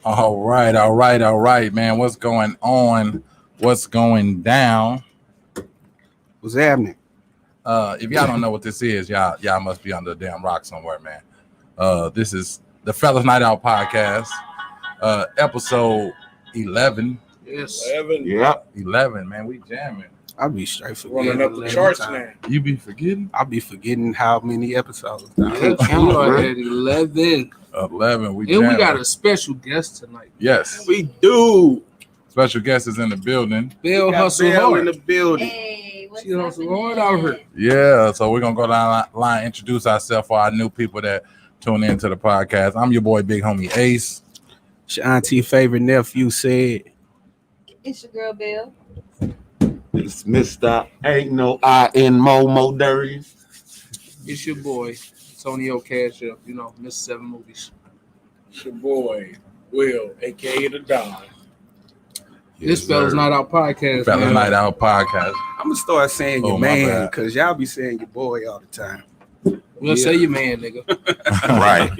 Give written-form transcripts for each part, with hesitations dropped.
All right, man. What's going on? What's going down? What's happening? If y'all don't know what this is, y'all must be under a damn rock somewhere, man. This is the Fellaz Night Out podcast, episode 11. Yes. 11. Yeah. 11, man. We jamming. I'll be straight forgetting. Running up the charts now. You be forgetting? I'll be forgetting how many episodes. Now. We are at 11. 11. We And jamming. we got a special guest tonight. Yes. We do. Special guest is in the building. Bill We got Hustle Bell Hard. in the building. Hey, what's She hustle happening? hard out here. Yeah. So we're gonna go down the line, introduce ourselves for our new people that tune into the podcast. I'm your boy, Big Homie Ace. It's your auntie favorite nephew said. It's your girl Bill. It's Mr. Ain't no I in Momo Dirty. It's your boy, Antonio Cash Up. You know, Miss 7 Movies. It's your boy, Will, a.k.a. The Don. This Fellaz Night Out podcast. Fellaz man. Night Out podcast. I'm gonna start saying Oh, your my man bad. because y'all be saying your boy all the time. We'll say your man, nigga. Right.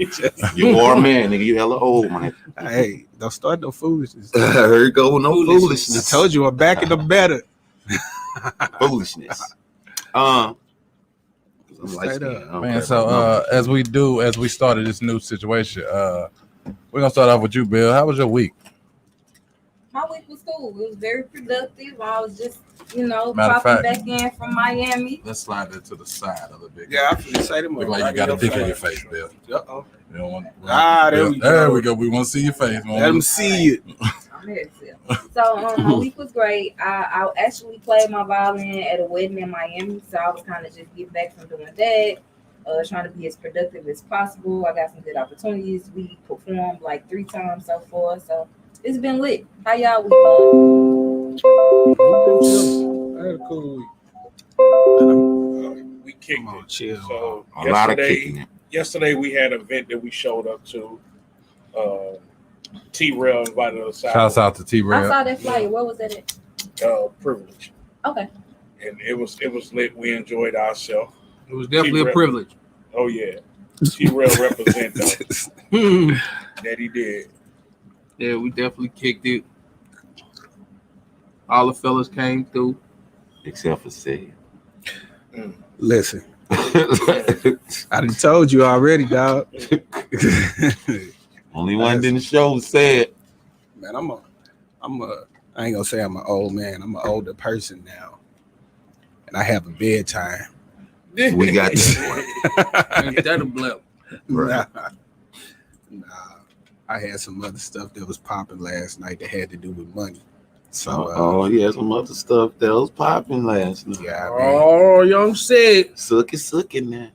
You are a man, nigga. You hella old, man. Hey, don't start no foolishness. Here you go, no I foolishness. told you, I'm back in the better. Foolishness. I'm Straight up. Man, so as we started this new situation, we're gonna start off with you, Bill. How was your week? My week was cool. It was very productive. I was just, Matter of popping fact- back in from Miami. Let's slide it to the side of the big. Yeah, I feel say them. Look like you got a dick in your face, Bill. Uh-oh. You don't want, There we there go. we go. We want to see your face, man. Let them see it. I'm here still. So my week was great. I actually played my violin at a wedding in Miami. So I was kind of just getting back from doing that. Trying to be as productive as possible. I got some good opportunities. We performed like 3 times so far. So it's been lit. How y'all week going? I had a cool week. We kicked Come on, it. chill. So a lot of kicking it. yesterday we had an event that we showed up to. T-Rail invited us out. Shouts out to I T-Rail. saw that flyer. Where was that at? Privilege. Okay. And it was lit. We enjoyed ourselves. It was definitely a T-Rail. privilege. Oh yeah. T-Rail represent though. Yeah, That he did. we definitely kicked it. All the fellas came through. Except for Sid. Listen, I done told you already, dog. Only one didn't show Sid. Man, I ain't gonna say I'm an old man. I'm an older person now. And I have a bedtime. We got this. Ain't that a blip? Nah. I had some other stuff that was popping last night that had to do with money. So Oh, yeah, some other stuff that was popping last night. yeah, Oh, young Sid. Sucky now.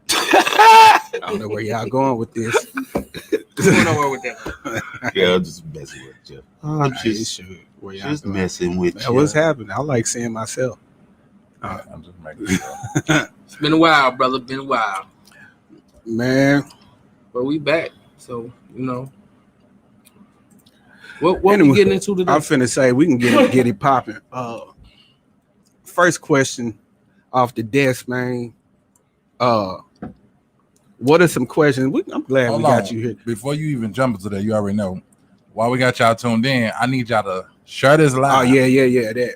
I don't know where y'all going with this. Going nowhere with that. Yeah, I'm just messing with you. I'm I just, ain't sure where y'all just going. messing with Man, you. what's happening? I like seeing myself. I'm just making sure. It's been a while, brother. Been a while. Man, But we back. So, What Anyway, we getting into today? I'm finna say we can get it popping. First question off the desk, man. What are some questions? I'm glad Hold we got on. you here. Before you even jump into that, you already know. While we got y'all tuned in, I need y'all to share this Oh live. yeah, that.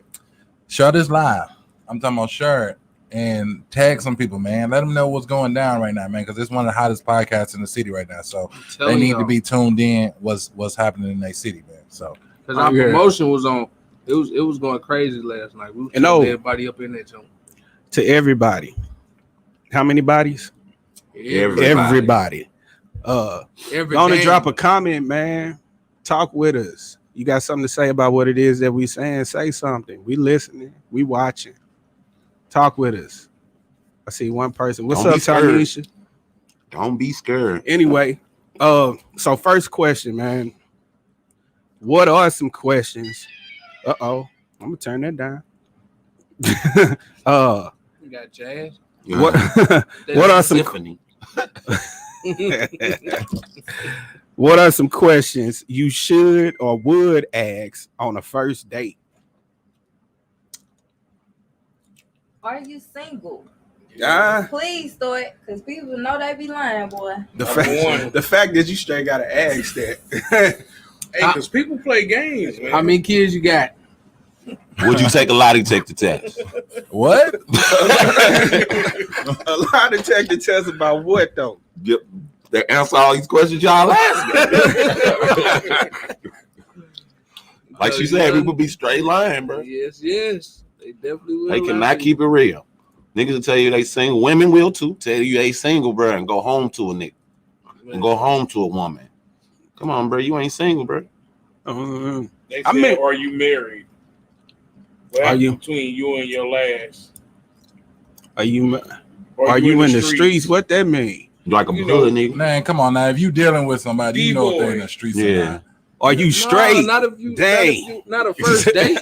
Share this live. I'm talking about share it and tag some people, man. Let them know what's going down right now, man, because it's one of the hottest podcasts in the city right now. So they need to be tuned in. What's happening in their city, man. So because our promotion was on. It was going crazy last night. We And oh, everybody up in there too. to everybody. How many bodies? Everybody. Every Gonna game. drop a comment, man. Talk with us. You got something to say about what it is that we saying? Say something. We listening. We watching. Talk with us. I see one person. What's Don't up, be scared. Tanisha? Don't be scared. Anyway, so first question, man. What are some questions? I'm gonna turn that down. We got jazz. What what are some Symphony. what are some questions you should or would ask on a first date? Are you single? Please start, because people know they be lying, boy. The Number fact that you straight gotta ask that. Hey, because people play games, man. How many kids you got? Would you take a lie detector test? What? A lie detector test about what though? Yep. They answer all these questions y'all asking. Like she said, people be straight lying, bro. Yes. They definitely will. They cannot keep it real. Niggas will tell you they single. Women will too. Tell you they single, bro, and go home to a nigga. And go home to a woman. Come on, bro. You ain't single, bro. They said, are you married? What Are you between you and your last? Are you in the streets? What that mean? Like a hood nigga. Man, come on now. If you dealing with somebody, you know if they're in the streets or not. Are you straight? Not if you. Dang. Not a first date.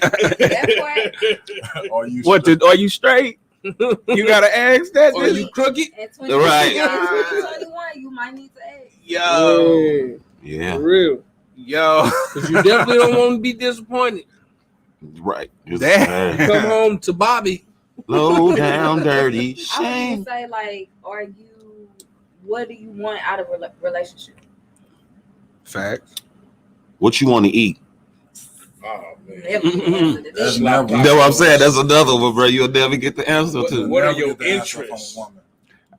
Are you what? Are you straight? You gotta ask that. Are you crooked? At 20, Right. 21, you might need to ask. Yo. Yeah. For real. Yo. Because you definitely don't want to be disappointed. Right. Damn. Come home to Bobby. Low down, dirty I would shame. even say, like, what do you want out of a relationship? Facts. What you want to eat? Oh, man. Never get the answer to That's that. never. That's what I'm saying. That's another one, bro. You'll never get the answer to. What are Never your get the answer from a interests? woman.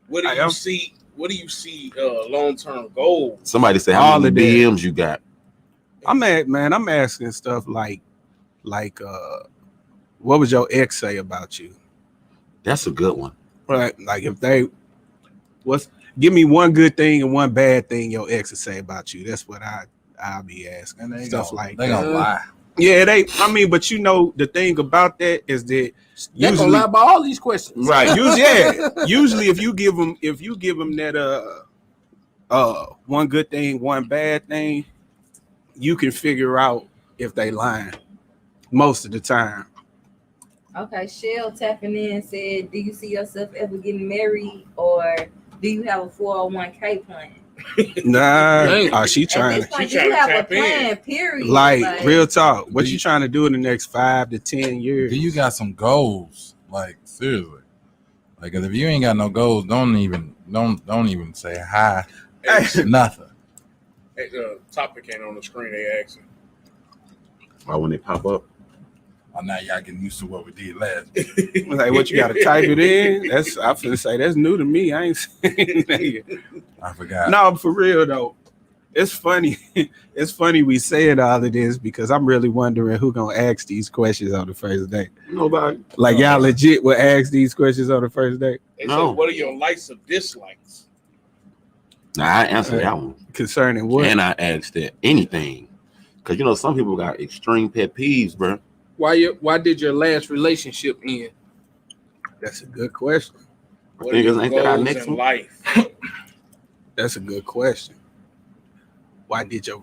What do you see? What do you see? Long-term goals. Somebody say how All many of that. DMs you got? I'm asking stuff like what would your ex say about you? That's a good one. Right. Like if they give me one good thing and one bad thing your ex would say about you. That's what I'll be asking. And they Stuff gonna, like they that. gonna lie. Yeah, but you know the thing about that is that They're gonna lie about all these questions. right. Usually if you give them that one good thing, one bad thing, you can figure out if they lying most of the time. Okay, Shell tapping in said, do you see yourself ever getting married, or do you have a 401k plan? Nah, she At trying this point, She do you tryna have a tap in. plan, period? like real talk. What Do you you- trying to do in the next 5 to 10 years? Do you got some goals? Like seriously. Like if you ain't got no goals, don't even say hi. Nothing. Hey, topic ain't on the screen. They asking. Why when they pop up? Oh, now y'all getting used to what we did last. Like what you got to type it in? I'm finna say that's new to me. I ain't seen that yet. I forgot. No, for real though. It's funny. It's funny we said all of this because I'm really wondering who gonna ask these questions on the first date. Nobody. Like y'all legit will ask these questions on the first date They No. said, what are your likes or dislikes? Nah, I answered that one. concerning what? And I asked that anything. Because you know, some people got extreme pet peeves, bro. Why did your last relationship end? That's a good question. What are your Niggas, ain't that our goals next in one? life? That's a good question. Why did your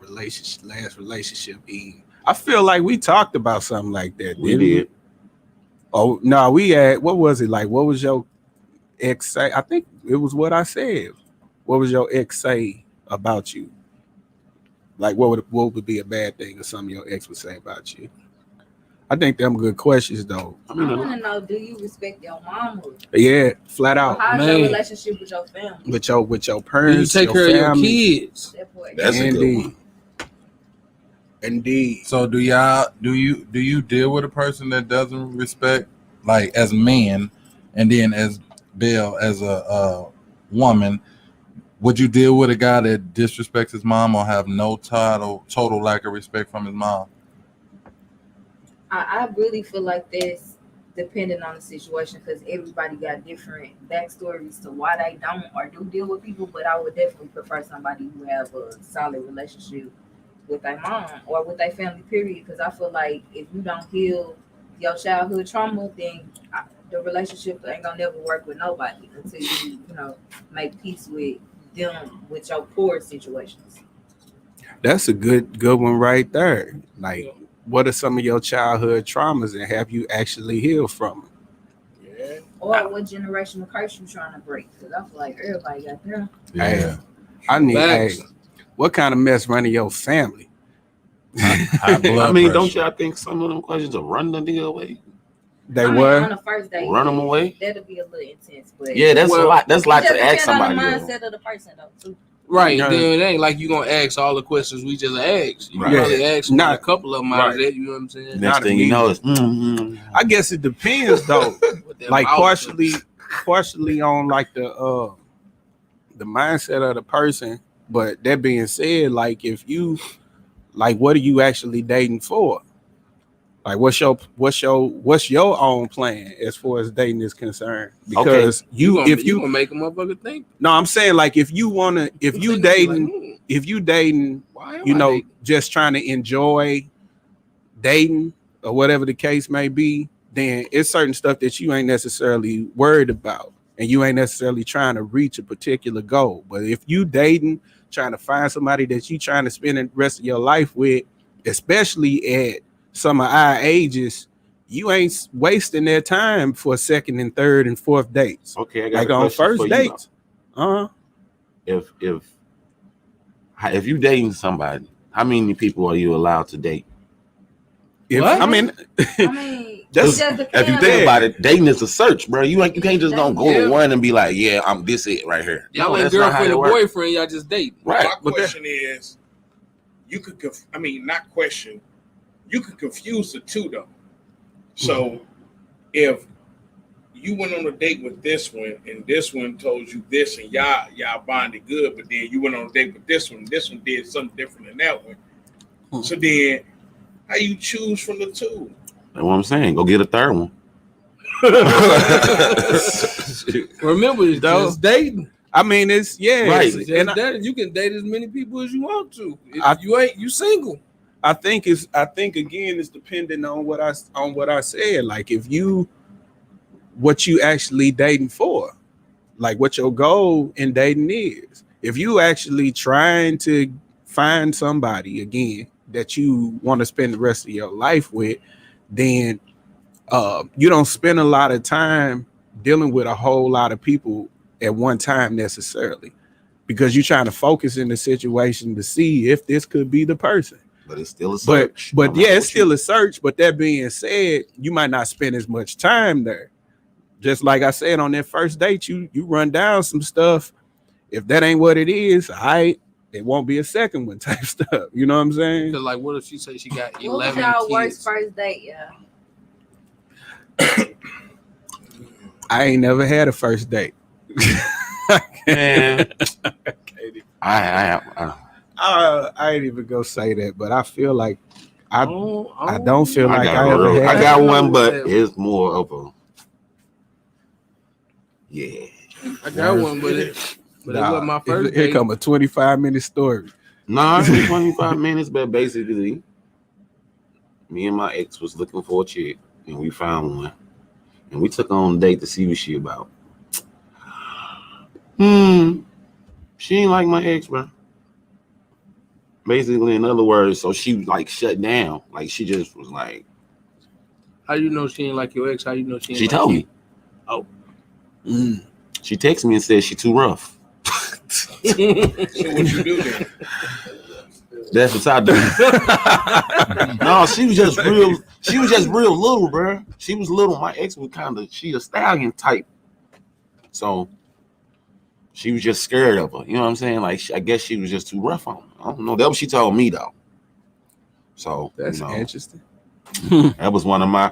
last relationship end? I feel like we talked about something like that. We didn't did. Oh no, we had. What was it like? What was your ex say? I think it was what I said. What was your ex say about you? Like what would be a bad thing or something your ex would say about you? I think them good questions though. I I mean, want to know, do you respect your mama? Yeah, flat Or out. how's Man. your relationship with your family? With your Do you parents, take care of your family. kids? That part. That's a good Indeed. one. Indeed. So do you deal with a person that doesn't respect, like as men, and then as Bill as a woman? Would you deal with a guy that disrespects his mom or have no total lack of respect from his mom? I really feel like this depending on the situation, because everybody got different backstories to why they don't or do deal with people. But I would definitely prefer somebody who have a solid relationship with their mom or with their family, period. Because I feel like if you don't heal your childhood trauma, then the relationship ain't gonna never work with nobody until you make peace with them with your poor situations. That's a good one right there. Like, what are some of your childhood traumas and have you actually healed from them? Yeah. Or what generational curse you trying to break? Because I feel like everybody got them. Hey, I need. Hey, Facts. what kind of mess running your family? High blood I mean, pressure. don't y'all think some of them questions are running the nigga away? They I mean, were on the first date. Run them away? That'll be a little intense, but Yeah, that's a lot. That's a lot it just to ask depends on somebody. the though. mindset of the person, though. Too. Right, Yeah. then it ain't like you gonna ask all the questions we just asked. You Right. probably ask Not- a couple of them out of right. that. You know what I'm saying? Next Not thing you know is I guess it depends though. With that Like mouth. partially on like the mindset of the person. But that being said, like if you like, what are you actually dating for? Like what's your own plan as far as dating is concerned? Because you if you gonna make a motherfucker think. no, I'm saying like if you dating, Why am you I know, dating? just trying to enjoy dating or whatever the case may be, then it's certain stuff that you ain't necessarily worried about and you ain't necessarily trying to reach a particular goal. But if you dating, trying to find somebody that you trying to spend the rest of your life with, especially at some of our ages, you ain't wasting their time for second and third and fourth dates. okay. I got Like a on question first for dates. If you dating somebody, how many people are you allowed to date? I mean, I mean, That's- it just depends. If you think about it, dating is a search, bro. You can't just gonna go Yeah. to one and be like, yeah, I'm this it right here. Y'all No, ain't that's not how girlfriend it and works. boyfriend. Y'all just date. Right. My question is, you could, not question, you could confuse the two though. So if you went on a date with this one and this one told you this and y'all bonded good, but then you went on a date with this one did something different than that one. So then how you choose from the two? That's what I'm saying. Go get a third one. Remember, it's just dating. I mean, it's Right. It's and just dating. You can date as many people as you want to. If I- you single. I think again it's dependent on what I said. Like if you what you actually dating for, like what your goal in dating is. If you actually trying to find somebody again that you want to spend the rest of your life with, then you don't spend a lot of time dealing with a whole lot of people at one time necessarily, because you're trying to focus in the situation to see if this could be the person. But it's still a But search. but No yeah, matter it's what still a search. But that being said, you might not spend as much time there. Just like I said on that first date, you run down some stuff. If that ain't what it is, it won't be a second one type stuff. You know what I'm saying? Because like, what if she say she got What was 11 y'all kids? worst first date? Yeah. I ain't never had a first date. Man, I I ain't even gonna say that, but I feel like I I don't feel like I ever I had. got one, but it's more of a I got one, but it wasn't my first Here date. come a 25-minute story. Nah, it's been 25 minutes, but basically, me and my ex was looking for a chick, and we found one, and we took her on a date to see what she about. She ain't like my ex, bro. Basically, in other words, so she like shut down, like she just was like. How you know she ain't like your ex? How you know she ain't She like told you? me. Oh. She texted me and said she too rough. So what you do then? That's what I do. No, she was just real. She was just real little, bro. She was little. My ex was she a stallion type. So she was just scared of her. You know what I'm saying? Like I guess she was just too rough on her. I don't know. That's what she told me though. So That's interesting. that was one of my.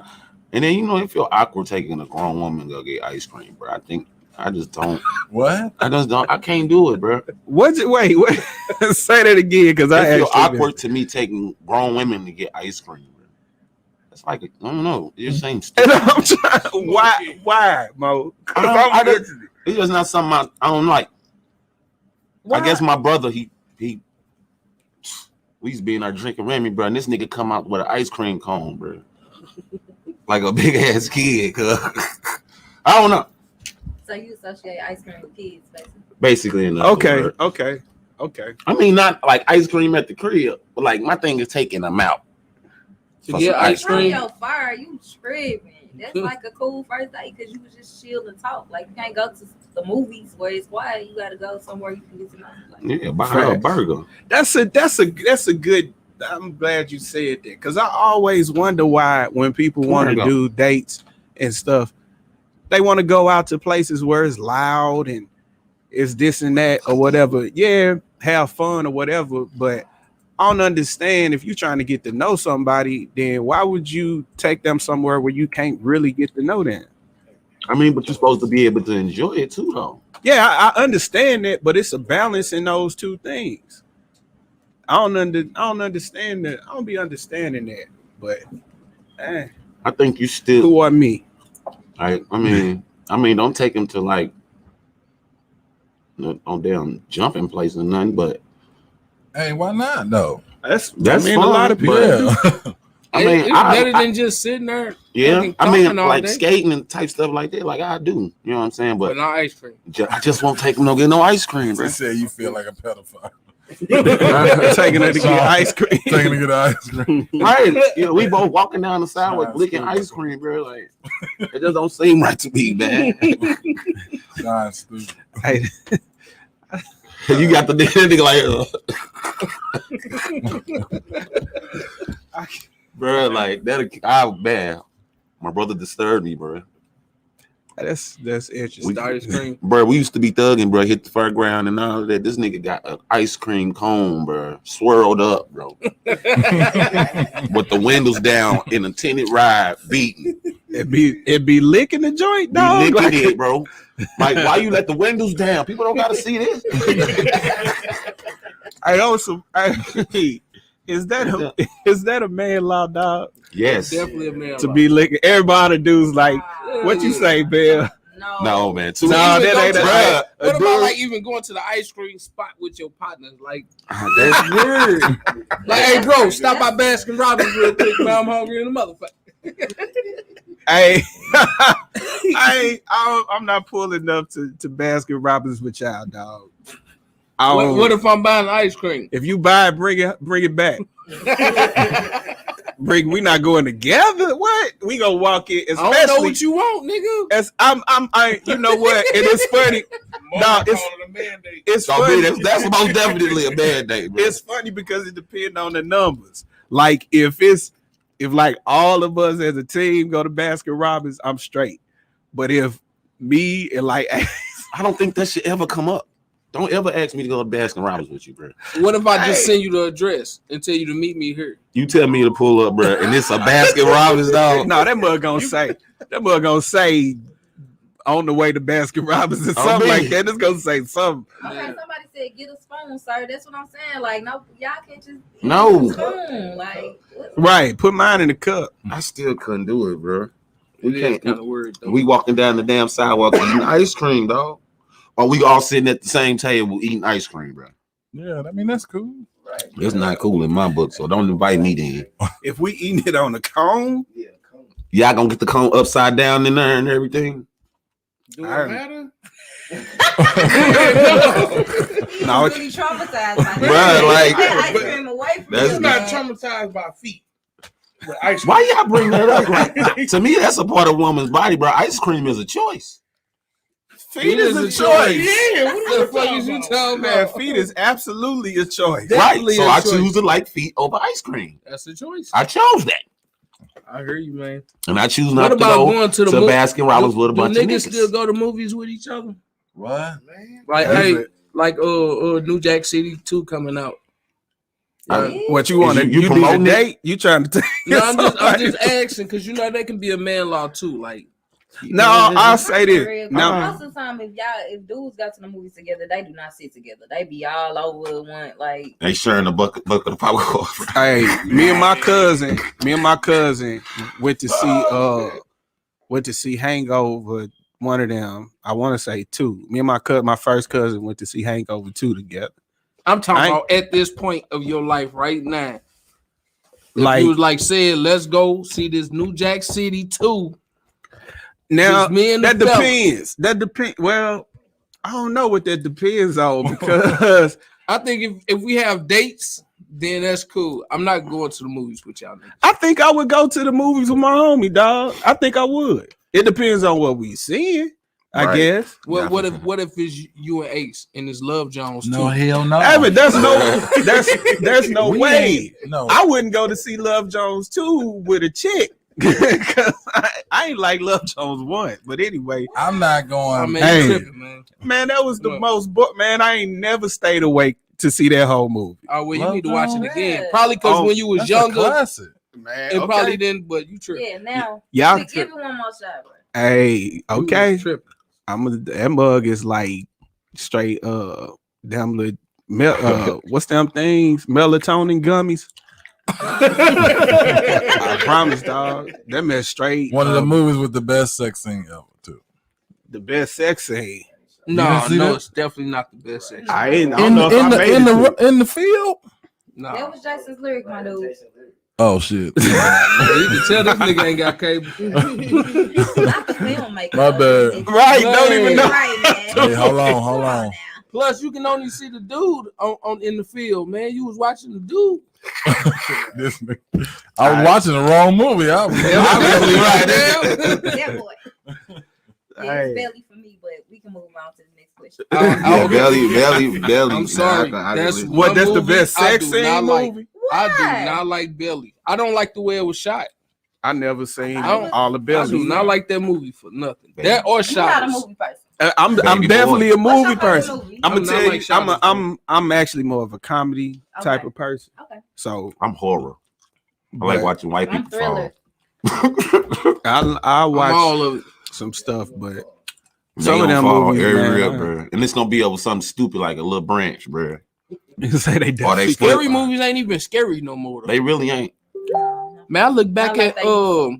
And then it feel awkward taking a grown woman to go get ice cream, bro. I just don't. What? I can't do it, bro. Wait. Say that again, because I feel actually awkward to me taking grown women to get ice cream. Bro. It's like I don't know. It just seems And stupid. I'm trying. Why, Mo? It's just not something I don't like. Why? I guess my brother, he we used to be in our drinking Remy, bro, and this nigga come out with an ice cream cone, bro. Like a big ass kid, cuz. I don't know. So you associate ice cream with kids, basically. Basically, in other words. Okay. I mean, not like ice cream at the crib, but like my thing is taking them out. To For get some ice cream. Your fire, you tripping. That's like a cool first date because you was just chill and talk. Like you can't go to the movies where it's quiet. You got to go somewhere you can get to know. Like, Yeah, buy her a burger. That's a good. I'm glad you said that, because I always wonder why when people want to do dates and stuff. They want to go out to places where it's loud and it's this and that or whatever. Yeah, have fun or whatever, but I don't understand if you're trying to get to know somebody, then why would you take them somewhere where you can't really get to know them? I mean, but you're supposed to be able to enjoy it too, though. Yeah, I understand that, but it's a balance in those two things. I don't understand that. I don't be understanding that, but I think you still. who are me? I mean, don't take him to like no damn jumping place or nothing, but Hey, why not though? That's fine, a lot of people. Yeah. I mean, it's better than just sitting there. Yeah, fucking I mean, talking all like day. skating and type stuff like that, like I do. You know what I'm saying? But But not ice cream. I just won't take him no get no ice cream, bro. They said you feel like a pedophile. Taking her to get ice cream. Taking to get ice cream. Right? You know, we both walking down the sidewalk licking ice cream, bro. Like it just don't seem right to me, man. Nah, stupid. Hey, You got the nigga like, bro, like that. Man, my brother disturbed me, bro. that's interesting. The ice cream. Bro, we used to be thugging, bro. Hit the fairground and all of that. This nigga got an ice cream cone, bro, swirled up, bro, with the windows down in a tinted ride, beating. It be licking the joint, Be dog. licking Like, it, bro. Like, why you let the windows down? People don't gotta see this. I also, is that a man law, dog? Yes. Definitely a man. To be licking everybody dudes like, what you say, Bill? No, man. Too No, that ain't bruh. What about like even going to the ice cream spot with your partners? Like, That's weird. Like, hey, bro, stop by Baskin Robbins real quick, man. I'm hungry in the motherfucker. Hey, I'm not pulling up to Baskin Robbins with y'all, dog. What if I'm buying ice cream? If you buy it, bring it back. We not going together. What? We gonna walk in, especially. I don't know what you want, nigga. As I you know what? It is funny. No, it's funny. That's most definitely a bad day, bro. It's funny because it depends on the numbers. Like if like all of us as a team go to Baskin Robbins, I'm straight. But if me and like I don't think that should ever come up. Don't ever ask me to go to Baskin Robbins with you, bro. What if I just send you the address and tell you to meet me here? You tell me to pull up, bro, and it's a Baskin Robbins, dog. no, that mug gonna say on the way to Baskin Robbins or something like that. It's gonna say something. Okay, somebody said get a spoon, sir. That's what I'm saying. Like, no, y'all can't just No. use a spoon. Like, Right, put mine in the cup. I still couldn't do it, bro. It is kind of weird, though. We walking down the damn sidewalk eating ice cream, dog. Or we all sitting at the same table eating ice cream, bro. Yeah, I mean that's cool. It's not cool in my book, so don't invite me then. If we eating it on the cone, Y'all gonna get the cone upside down in there and everything? Do it I- matter? No, you really traumatized by Bruh, that. like, That ice cream away from that's you, not man. traumatized by feet. With ice cream. Why y'all bring that up? Like, to me, that's a part of a woman's body, bro. Ice cream is a choice. feet is a choice. Yeah, what The fuck is you talking Man, about? feet is absolutely a choice. Definitely Right. So a I choice. choose to like feet over ice cream. That's the choice. I chose that. I hear you, man. And I choose What not to about go going to to the Baskin Robbins with a Do bunch of niggas niggas. still go to movies with each other? What? Like, That's hey, it. like New Jack City 2 coming out. What you want to You you need a promoting it? date? You trying to take No, I'm somebody- just asking because you know that can be a man law too. Like, No, I'll say this. Now, No, most of the time, if dudes got to the movies together, they do not sit together. They be all over one. Like, They sharing a bucket of popcorn. hey, me and my cousin went to see Hangover. One of them, I want to say two. Me and my first cousin went to see Hangover 2 together. I'm talking I- about at this point of your life right now. If Like you was like said, let's go see this New Jack City 2. now, Just me and the that fella. depends. That depends. Well, I don't know what that depends on because I think if we have dates, then that's cool. I'm not going to the movies with y'all niggas. I think I would go to the movies with my homie, dog. I think I would. It depends on what we seeing, I Right. guess. What if it's you and Ace and it's Love Jones too? No, hell no. I mean, there's no We way. ain't- No. I wouldn't go to see Love Jones 2 with a chick. Cause I ain't like Love Jones 1. But anyway, I'm not going. I mean, Hey. you tripping, man. that was the Look. most man. I ain't never stayed awake to see that whole movie. Oh well, you Love need to watch it Jones? again. Probably because Oh, when you was That's a younger, classic. Man, it probably didn't. But you tripping. Yeah, now Y'all give it one more shot, bro. Hey, You okay. was tripping. That mug is like straight damn little what's them things? Melatonin gummies. I promise, dog. That mess straight. One of the movies with the best sex scene ever, too. The best sex scene. No, see that? it's definitely not the best section. I don't In know if I made it to it. in the field. No, That was Jason's lyric, my dude. Oh shit. you can tell this nigga ain't got cable. Not the filmmaker. My bad. Right, don't even know. Right, man. Hey, hold on. Plus, you can only see the dude on in the field, man. You was watching the dude. This nigga. I was watching the wrong movie. I was That boy. Yeah, Hey. it's belly for me, but we can move on to the next question. Yeah, belly. I'm sorry. That's What? That's the movie best I sex do scene not like. movie. I Why? do not like Belly. I don't like the way it was shot. I never seen I don't- all the I belly. do not like that movie for nothing. Baby. That or You're not a shot. movie person. I'm Baby definitely a What's your movie favorite person. movie? I'm I'm gonna not tell like you, Shonda's I'm actually more of a comedy type Okay. of person. Okay. So I'm horror. I like watching white I'm people fall. thriller. I I'm watch all of it. some stuff, but They some of gonna them fall movies, every man, rip, bro. And it's gonna be over something stupid like a little branch, bro. you say they definitely split. Scary movies ain't even scary no more. Though. They really ain't. Man, I look back Not like at they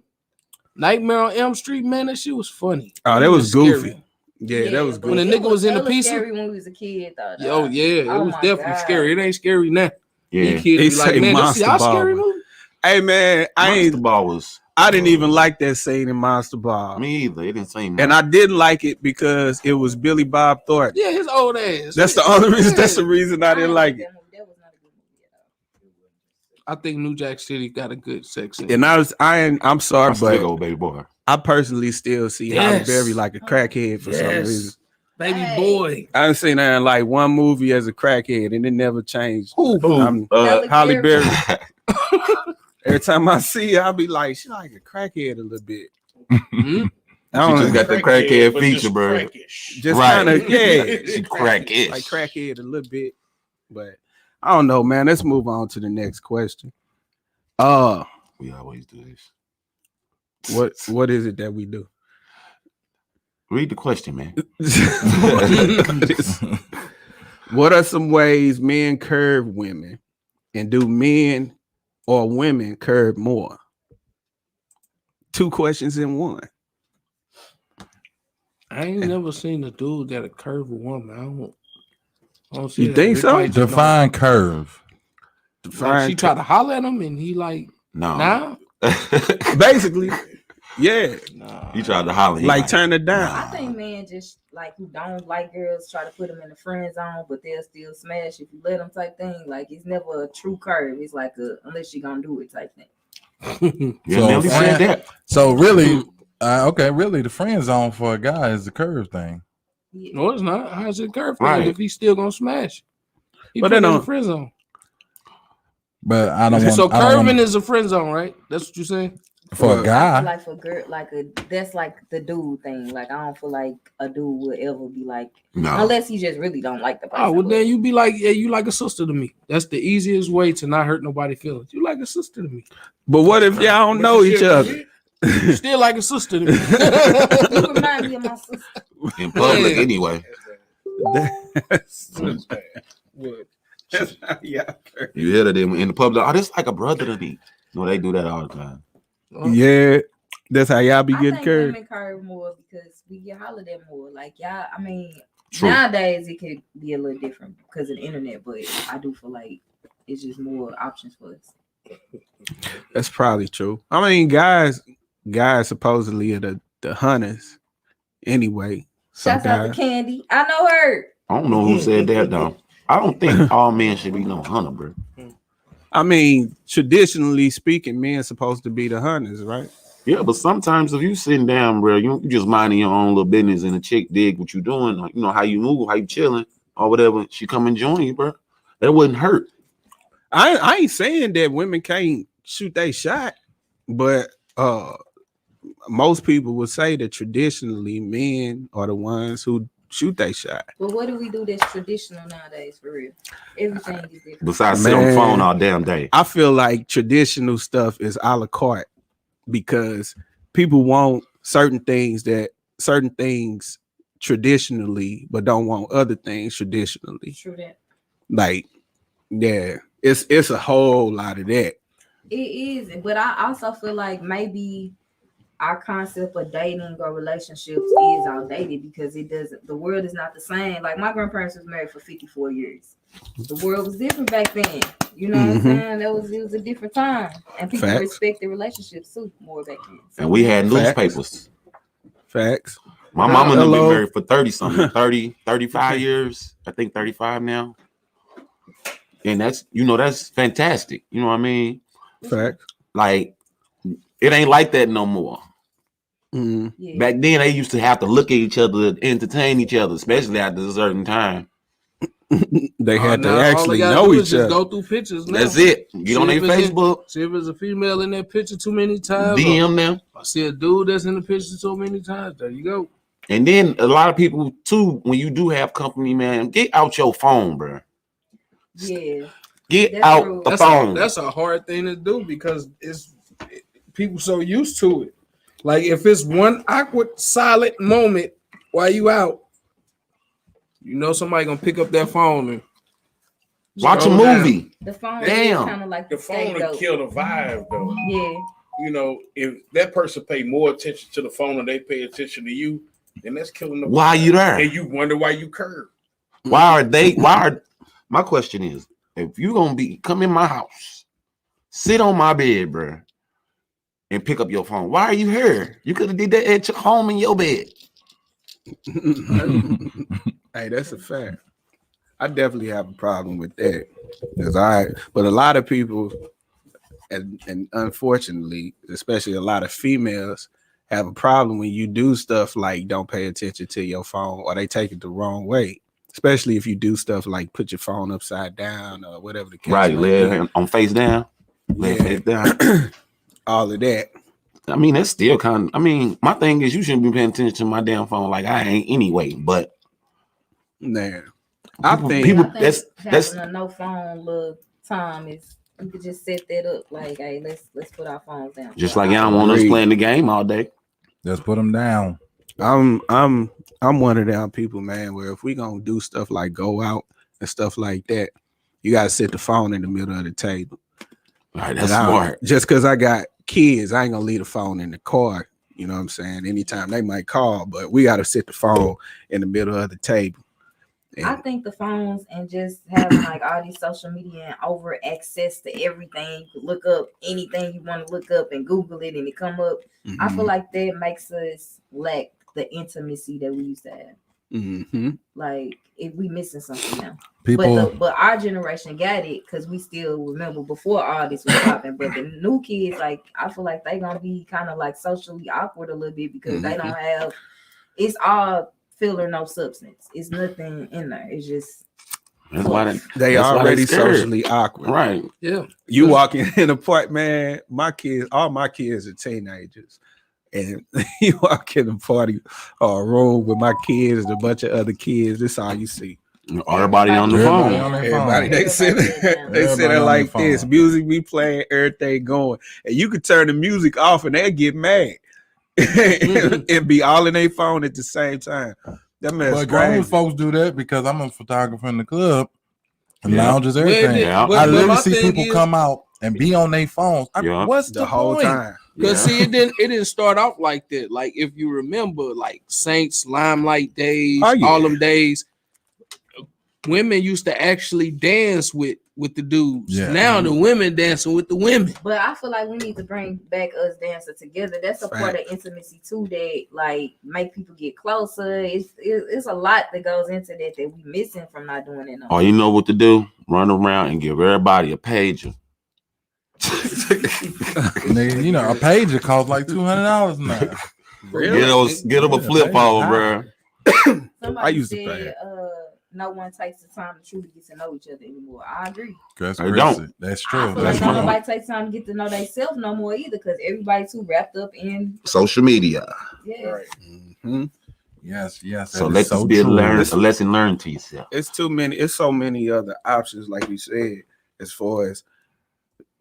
Nightmare on Elm Street. Man, that shit was funny. Oh, that It was scary. goofy. Yeah, that was but When good. the nigga was in the hella pizza? Scary when we was a kid, though. Oh yeah, it Oh, was my definitely God. scary. It ain't scary now. Yeah. These kids He be say like, man, this Monster y'all Ball, scary bro. movie. Hey man, Monster Ball was I didn't even like that scene in Monster Ball. me either. It didn't seem And I didn't like it because it was Billy Bob Thornton. Yeah, his old ass. That's the only reason. That's the reason I didn't like it. That movie. That was not a good movie at all. I think New Jack City got a good sex scene. And I'm sorry, That's a big but old baby boy. I personally still see Halle Yes. Berry like a crackhead for some Yes. reason. Baby Hey. boy. I done seen her in like one movie as a crackhead, and it never changed. Who? Halle Berry. Uh, Every time I see her, I'll be like, she like a crackhead a little bit. Mhm. I don't She just know, got the crackhead but feature, just bro. crackish. just Right. kind of yeah, She crackish. like crackhead a little bit. But I don't know, man. Let's move on to the next question. We always do this. What is it that we do? Read the question, man. What are some ways men curve women, and do men or women curve more? Two questions in one. I ain't never seen a dude that a curve a woman. I don't see You that. think They so? probably just don't- Define curve. Like, she tried to holler at him and he like, No. nah. Basically, yeah. Nah. You tried to holler. he Like turn it down. I think men just like who don't like girls try to put them in the friend zone, but they'll still smash if you let them type thing. Like it's never a true curve. It's like a unless you gonna do it type thing. Yeah, So, Nelly said that. So really, really, the friend zone for a guy is the curve thing. Yeah. No, it's not. How's it curve Right. if he's still gonna smash? He But put then in the on- friend zone. But I don't want. So I don't curving want, is a friend zone, right? That's what you're saying. for a I feel guy. like for girl, that's like the dude thing. Like I don't feel like a dude would ever be like No. unless he just really don't like the person. Oh well, but- then you be like, yeah, you like a sister to me. That's the easiest way to not hurt nobody's feelings. You like a sister to me. But what if y'all don't know each other? You still like a sister to me. You remind me of my sister. In public, Yeah. anyway. yeah. You hear that in the public. Oh, this like a brother to me. No, they do that all the time. Yeah. That's how y'all be I getting think curved. women curve more because we get hollered at more. Like y'all, I mean, True. nowadays it could be a little different because of the internet, but I do feel like it's just more options for us. That's probably true. I mean, guys supposedly are the hunters anyway. Some Shouts out to guys. Candy. I know her. I don't know who said that though. I don't think all men should be no hunter, bro. I mean, traditionally speaking, men supposed to be the hunters, right? Yeah, but sometimes if you sitting down, bro, you just minding your own little business and a chick dig what you doing, you know, how you move, how you chilling, or whatever, she come and join you, bro. That wouldn't hurt. I ain't saying that women can't shoot they shot, but most people would say that traditionally men are the ones who shoot they shot. But what do we do that's traditional nowadays for real? Everything is different. Besides sit on the phone all damn day. I feel like traditional stuff is a la carte because people want certain things traditionally, but don't want other things traditionally. True that. Like, yeah, it's a whole lot of that. It is, but I also feel like maybe our concept of dating or relationships is outdated because the world is not the same. Like my grandparents was married for 54 years. The world was different back then. You know what I'm saying? It was a different time. And people respected relationships too more back then. So and we had newspapers. Facts. My mama been married for 30-something, 30, 35 years. I think 35 now. And that's fantastic. You know what I mean? Facts. Like, it ain't like that no more. Mm-hmm. Back then, they used to have to look at each other, entertain each other, especially after a certain time. They had to actually know each other. Go through pictures. Now. That's it. Get on their Facebook. See if there's a female in that picture too many times. DM them. I see a dude that's in the picture so many times. There you go. And then a lot of people too, when you do have company, man, get out your phone, bro. Yeah. Get out the phone. That's a hard thing to do because people so used to it. Like if it's one awkward, silent moment while you out, you know somebody gonna pick up that phone and watch a movie. The phone is kind of like the phone will kill the vibe though. Yeah. You know, if that person pay more attention to the phone than they pay attention to you, then that's killing the vibe. Why are you there? And you wonder why you curve. My question is, if you gonna come in my house, sit on my bed, bro, and pick up your phone, why are you here? You could have did that at your home in your bed. Hey, that's a fact. I definitely have a problem with that. But a lot of people, and unfortunately, especially a lot of females, have a problem when you do stuff like don't pay attention to your phone or they take it the wrong way. Especially if you do stuff like put your phone upside down or whatever the case. Right, lay on face down. Lay face down. All of that. I mean, that's still kind of, I mean, my thing is you shouldn't be paying attention to my damn phone like I ain't anyway, but nah. I think that's a no phone little time is you could just set that up like, hey, let's put our phones down. Just like y'all want us playing the game all day. Just put them down. I'm one of them people, man, where if we gonna do stuff like go out and stuff like that, you gotta set the phone in the middle of the table. All right, that's smart. Just because I got kids, I ain't gonna leave the phone in the car. You know what I'm saying? Anytime they might call, but we gotta set the phone in the middle of the table. I think the phones and just having like all these social media and over access to everything, you could look up anything you want to look up and Google it and it come up. Mm-hmm. I feel like that makes us lack the intimacy that we used to have. Mm-hmm. Like if we missing something now. People, but our generation got it because we still remember before all this was popping. But the new kids, like I feel like they gonna be kind of like socially awkward a little bit because they don't have. It's all filler, no substance. It's nothing in there. It's just. That's why they already socially awkward, right? Yeah. You walk in a park, man. All my kids are teenagers. And you walk in a party or a room with my kids and a bunch of other kids. That's all you see. Everybody on the phone. Everybody, they sit there like this. Music be playing, everything going. And you could turn the music off and they get mad and be all in their phone at the same time. That man's but grown folks do that because I'm a photographer in the club and lounges, everything. I literally see people come out and be on their phones. What's the whole point? Time? Because see, it didn't start off like that. Like if you remember, like Saints, Limelight days, all them days, women used to actually dance with the dudes. Yeah. Now the women dancing with the women. But I feel like we need to bring back us dancing together. That's a part of intimacy too that like make people get closer. It's a lot that goes into that we missing from not doing it. Oh, you know what to do? Run around and give everybody a pager. You know, a pager costs like $200 now. Really? Get them a flip phone, bro. I used to pay. no one takes the time to truly get to know each other anymore. I agree. That's I crazy. don't. That's true. I feel That's like true. nobody takes time to get to know themselves no more either, because everybody too wrapped up in Social media. yeah. Right. Mm-hmm. Yes. So let this be a lesson learned to yourself. It's too many. It's so many other options, like you said, as far as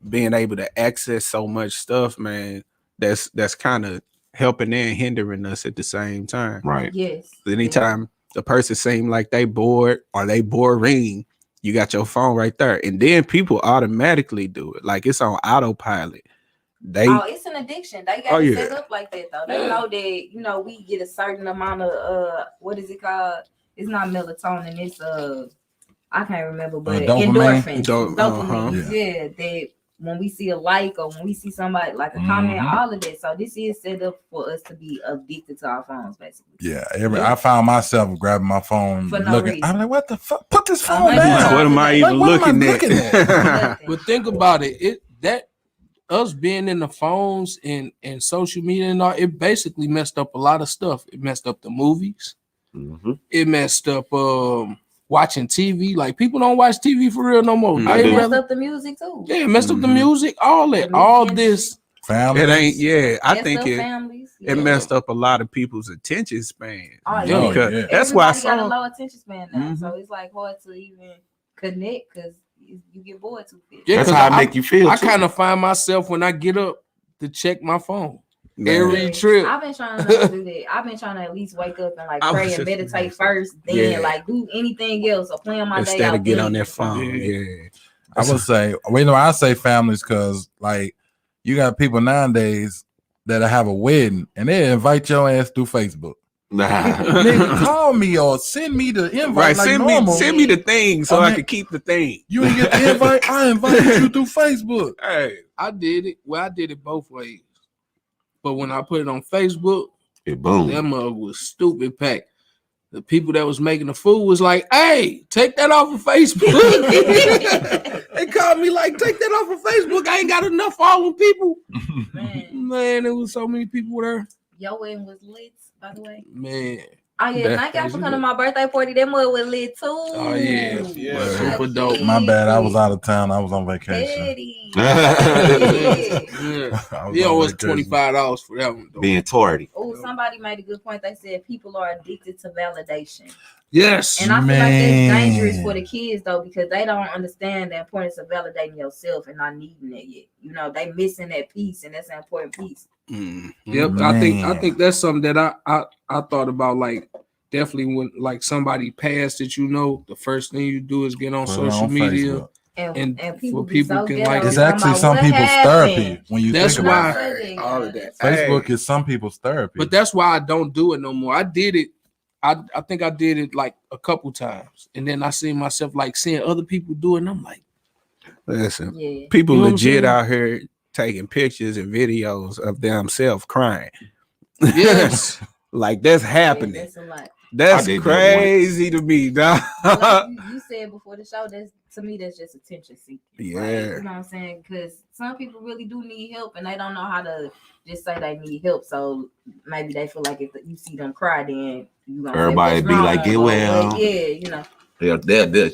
being able to access so much stuff, man. That's kind of helping and hindering us at the same time. Right. Yes. Anytime the person seem like they bored or they boring, you got your phone right there, and then people automatically do it. Like it's on autopilot. It's an addiction. They got it set yeah. up like that though. They know that we get a certain amount of what is it called? It's not melatonin. It's I can't remember, but dopamine? Dopamine. Yeah, that when we see a like or when we see somebody like a comment, all of that. So this is set up for us to be addicted to our phones, basically. Yeah, I found myself grabbing my phone, for no looking. reason. I'm like, what the fuck? Put this phone down. What am I even looking at? But think about it. Us being in the phones and social media and all, it basically messed up a lot of stuff. It messed up the movies. Mm-hmm. It messed up watching TV. Like people don't watch TV for real no more. It messed up the music too. Yeah, it messed up the music. All that. All this. Family. It ain't. Yeah, I think it messed up a lot of people's attention span. Yeah. That's why I saw got a low attention span now, so it's like hard to even connect because you get bored too quick. Yeah, that's how I make you feel. I kind of find myself when I get up to check my phone. Every trip. I've been trying to do that. I've been trying to at least wake up and like pray and meditate first, then like do anything else or plan my day out. Instead of get on their phone. Yeah. I would say, I say families because like you got people nowadays that have a wedding and they invite your ass through Facebook. Nigga, call me or send me the invite. Right, like send me the thing so I can keep the thing. You ain't get the invite. I invited you through Facebook. Hey, I did it. Well, I did it both ways. But when I put it on Facebook, it boom. That mug was stupid packed. The people that was making the food was like, "Hey, take that off of Facebook." They called me like, "Take that off of Facebook. I ain't got enough following people." Man, there was so many people there. Your wedding was lit, by the way. Man. Oh yeah, thank y'all for coming to my birthday party. That mud was lit too. Oh yeah, super dope. My bad, I was out of town. I was on vacation. Yeah, it was $25 for that one. Though. Being tardy. Oh, somebody made a good point. They said people are addicted to validation. Yes, and I feel like that's dangerous for the kids though, because they don't understand the importance of validating yourself and not needing it yet. You know, they missing that piece, and that's an important piece. Yep, I think that's something that I thought about. Like definitely when like somebody passed that, the first thing you do is get on social media. And people so can like it's actually some people's therapy when you that's think why about it. All of that. Facebook is some people's therapy. But that's why I don't do it no more. I did it. I think I did it like a couple times, and then I see myself like seeing other people do it, and I'm like, listen, people legit out here taking pictures and videos of themselves crying. Yes, like that's happening. That's a lot. That's crazy to me, dog. Like you said before the show, to me that's just attention seeking. Yeah, like, you know what I'm saying? Because some people really do need help, and they don't know how to just say they need help. So maybe they feel like if you see them cry, then you gonna everybody be like, "Get well." But yeah, they're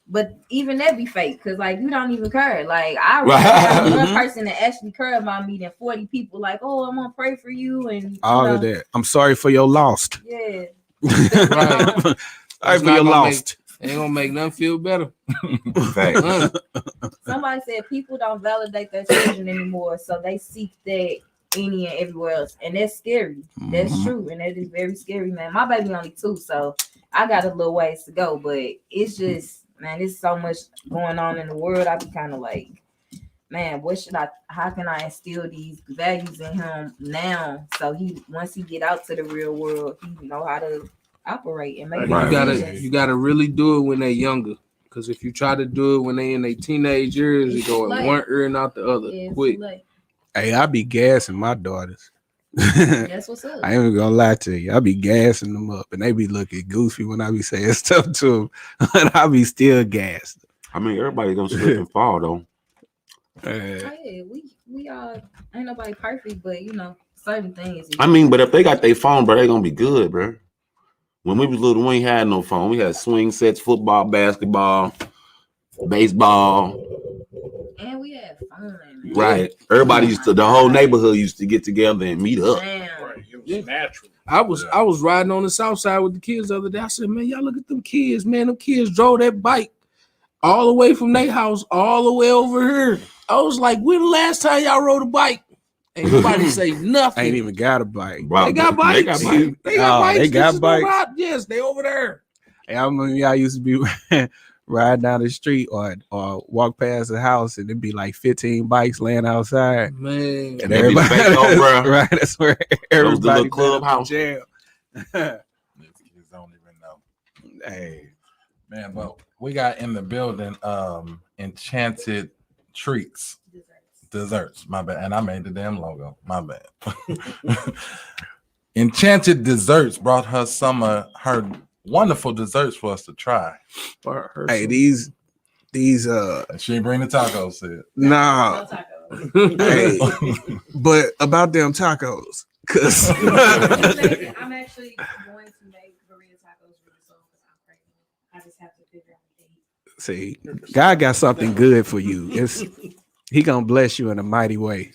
But even that be fake, because like you don't even care. Like I remember one person that actually cared about me than 40 people. Like, oh, I'm gonna pray for you and all of that. I'm sorry for your loss. Yeah. Right. Sorry for your loss. Ain't gonna make nothing feel better. Somebody said people don't validate their children anymore, so they seek that any and everywhere else, and that's scary. That's true, and that is very scary, man. My baby only 2, so I got a little ways to go, but it's just, man, there's so much going on in the world. I be kind of like, man, how can I instill these values in him now, so once he get out to the real world, he know how to operate and make you gotta really do it when they're younger, because if you try to do it when they in their teenage years, you go in one ear and out the other quick. Hey, I be gassing my daughters. That's what's up. I ain't even gonna lie to you. I be gassing them up, and they be looking goofy when I be saying stuff to them, but I be still gassed. I mean, everybody gonna slip and fall though. Hey, we all ain't nobody perfect, but certain things. I mean, but if they got their phone, bro, they gonna be good, bro. When we was little, we ain't had no phone. We had swing sets, football, basketball, baseball. And we had fun, man. Right. Everybody used to, the whole neighborhood used to get together and meet up. Damn. Right. It was natural. I was riding on the south side with the kids the other day. I said, man, y'all look at them kids, man. Them kids drove that bike all the way from their house all the way over here. I was like, when the last time y'all rode a bike? Ain't nobody say nothing. Ain't even got a bike. Bro, They got bikes. They got bikes. They got bikes. They got This bikes. is no yes, they over there. Hey, I remember y'all used to be riding down the street or walk past the house and it'd be like 15 bikes laying outside. Man. And That'd be the everybody, Banco, bro. right? That's where That was the everybody little clubhouse. jam. These kids don't even know. Hey, Man, but we got in the building Enchanted Treats. Desserts, my bad. And I made the damn logo. My bad. Enchanted Desserts brought her some of her wonderful desserts for us to try. hey, these And she didn't bring the tacos, said. nah. Hey, but about them tacos, cause I'm actually going to make burrito tacos really soon because I'm pregnant. I just have to figure out the date. see, God got something good for you. He gonna bless you in a mighty way.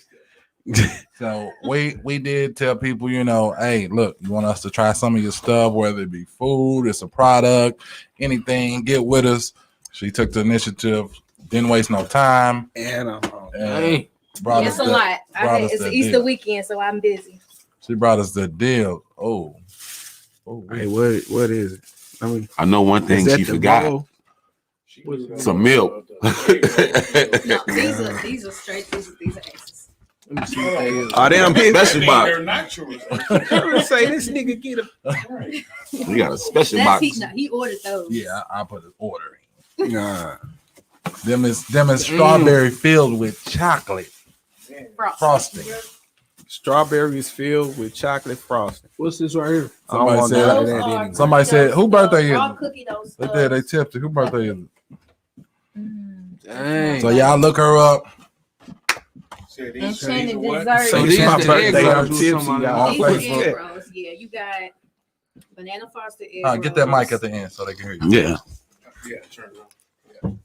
So we did tell people, you know, hey, look, you want us to try some of your stuff, whether it be food, it's a product, anything, get with us. She took the initiative, didn't waste no time. And Hey. Brought It's us a lot. It's the Easter deal. weekend, so I'm busy. She brought us the deal. hey, what is it? I mean, I know one thing is that she the forgot. bowl? Some milk. No, these are straight. These are X's. Let me see what they is. Oh, damn, Special box. They're natural. say this nigga get a. We got a special That's box. he ordered those. Yeah, I put an order Nah. in. Them is strawberry filled with chocolate frosting. Strawberries filled with chocolate frosting. What's this right here? I don't want none of that Those are anymore. Somebody said, who birthday is raw it? cookie dough They did. They stuff. tipped it. Who birthday is it? Dang. So y'all look her up. Said Enchanted what? dessert. So It's these my the birthday. egg I'm rolls with tipsy, somebody y'all. On These are Facebook. egg rolls. Yeah, you got banana frosted egg Get that rolls. mic at the end so they can hear you. Yeah, Yeah, turn it on.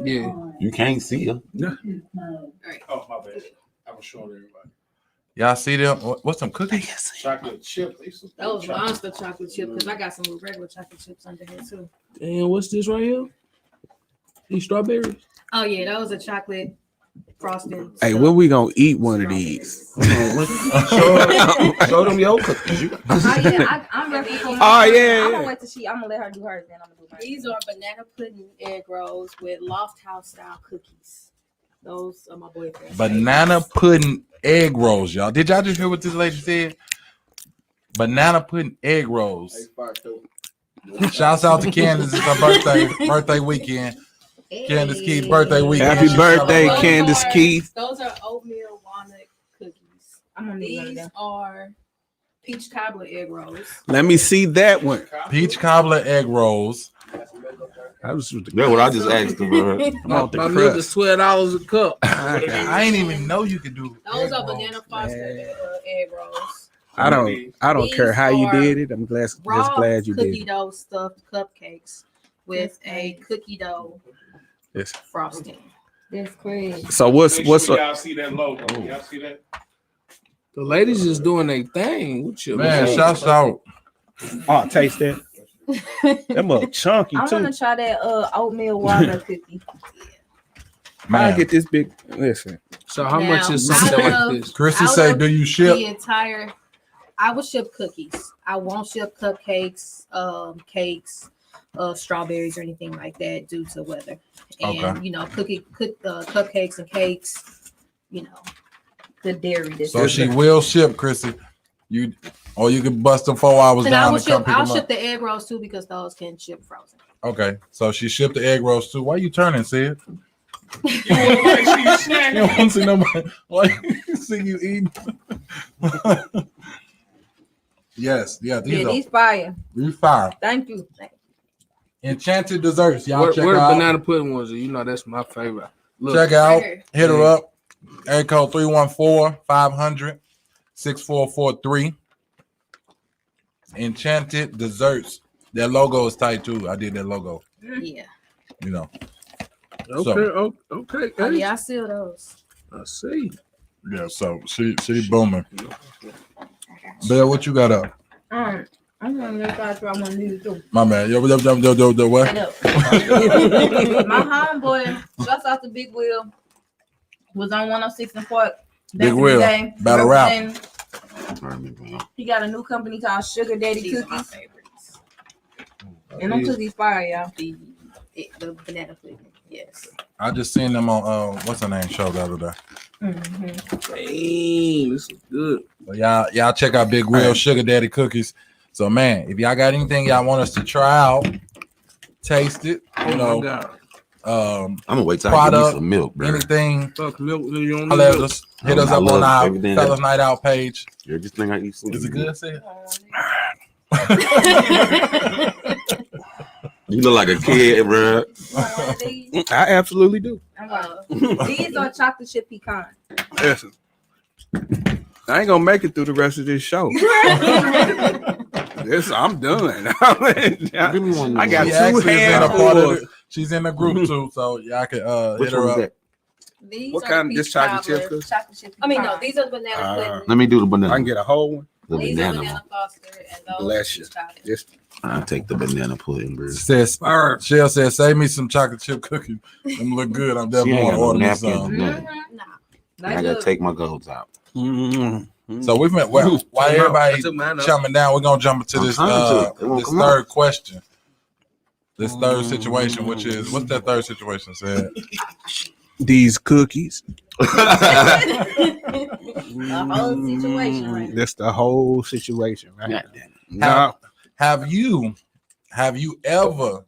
Yeah. you can't see her. Oh, my bad. I was showing everybody. Y'all see them? What's them cookies? Chocolate chip. Those monster chocolate chip because I got some regular chocolate chips under here too. And what's this right here? These strawberries? Oh yeah, those are chocolate frosted. Hey, stuff. when we gonna eat one of these? Show them your cookies. Oh, yeah, I'm ready for Oh, mine. yeah, I'm yeah. gonna wait till I'm gonna let her do hers, then I'm gonna do mine. These are banana pudding egg rolls with Loft House style cookies. Those are my boyfriend's Banana pudding egg rolls, y'all. Did y'all just hear what this lady said? Banana pudding egg rolls. Shouts out to Candace. It's her birthday weekend. Candace Keith's birthday weekend. Happy She birthday, celebrating. Candace Keith. Those are oatmeal walnut cookies. I'm gonna need one of These them. are peach cobbler egg rolls. Let me see that one. Peach cobbler egg rolls. I was with the That's what I just asked her. My, want the my milk is crust. $12 a cup. I ain't even know you could do. Those egg are rolls. banana frosted egg rolls. I don't These care how you are did it. I'm just Raw glad you cookie did it. dough stuffed cupcakes with a cookie dough Yes. frosting. That's crazy. So what's Make what's sure y'all see that logo. Y'all see that? The ladies is doing their thing. What you Man, shouts out. oh taste that. That mug chunky I too. want to try that oatmeal walnut cookie. I Man, get this big. Listen, So how Now, much is something out like of- this? Chrissy out say, of do you ship? The entire, I will ship cookies. I won't ship cupcakes, cakes, strawberries or anything like that due to weather. And Okay. you know, cupcakes and cakes, you know. The dairy. So she will ship, Chrissy. You or you can bust them 4 hours And I down will and come ship. pick I'll them ship up. the egg rolls too because those can ship frozen. Okay, so she shipped the egg rolls too. Why you turning, Sid? You look like she's You don't snacking. want to see nobody. Why you see you eating? Yes, yeah, these Yeah, are these fire. these fire. Thank you. Enchanted desserts, y'all. Where check the out. banana pudding ones are? You know that's my favorite. Look, Check out. Right here. Hit her Yeah. up. Area code 314-500-6443. Enchanted Desserts. Their logo is tight too. I did their logo. Yeah. You know. Okay. Oh, yeah, I seal those. I see. Yeah. So she booming. Bill, what you got up? I'm gonna try one of these too. My man. Yo, what? My homeboy, just off the Big Wheel, was on 106 and Park. Big Wheel, battle rap. He got a new company called Sugar Daddy Cookies. And them cookies fire, y'all. The banana pudding. Yes. I just seen them on what's her name show the other day. Dang, this is good. So y'all check out Big Wheel Sugar Daddy Cookies. So man, if y'all got anything y'all want us to try out, taste it, you know. I'm gonna wait till product, I get me some milk, bro. anything. Fuck milk, you don't Hit need us up on our Fellaz Night Out page. Everything I eat. Is it good? Say You look like a kid, bro. I absolutely do. These are chocolate chip pecan. Listen, I ain't gonna make it through the rest of this show. I'm done. Give me one. I got She two actually is in a part of handfuls. it. She's in the group too, so y'all can Which hit her one is up. that? These What are kind of peach this chocolate chip cobbler, cookies? chocolate chip I mean, no, pecan. these are the banana pudding. Let me do the I banana. can get a whole one. The These are banana. banana foster and those Bless you. peach cobbler. Just I'll take the banana pudding, bro. Says Shell says, save me some chocolate chip cookies. Them look good. I'm She definitely ain't gonna got no order me napkins. some. Nothing. Nah. I gotta take my golds out. So we've been while everybody jumping down, we're gonna jump into this third question. This third situation, which is what's that third situation said? these cookies. The whole situation, right? That's the whole situation, right? God No. Have you ever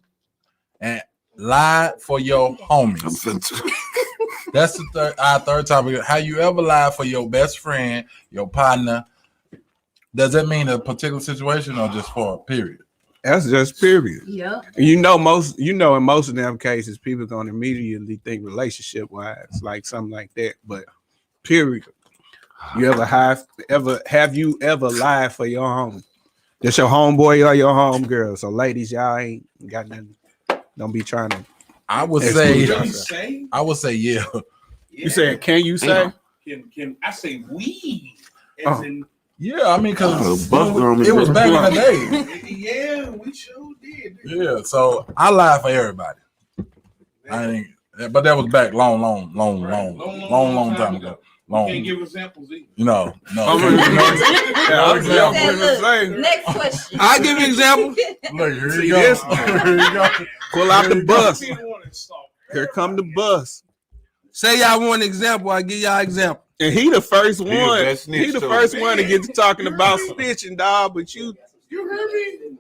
lied for your homies? That's our third topic. Have you ever lied for your best friend, your partner? Does that mean a particular situation or just for a period? That's just period. Yep. In most of them cases, people gonna immediately think relationship wise, like something like that. But period. You have you ever lied for your home? That's your homeboy or your homegirl. So ladies, y'all ain't got nothing. Don't be trying to. I would say yeah. You said, can you say? Can I say we? Yeah, I mean, because it was back in the day. Yeah, we sure did. Yeah, so I lied for everybody. I ain't, but that was back long time ago. You can't give examples either. No. Next question. I'll give you an example. Look, here you go. Pull out the bus. Here come the bus. Say y'all want an example, I give y'all an example. And he the first one. He the First one to get to talking about snitching, dog. But you heard me?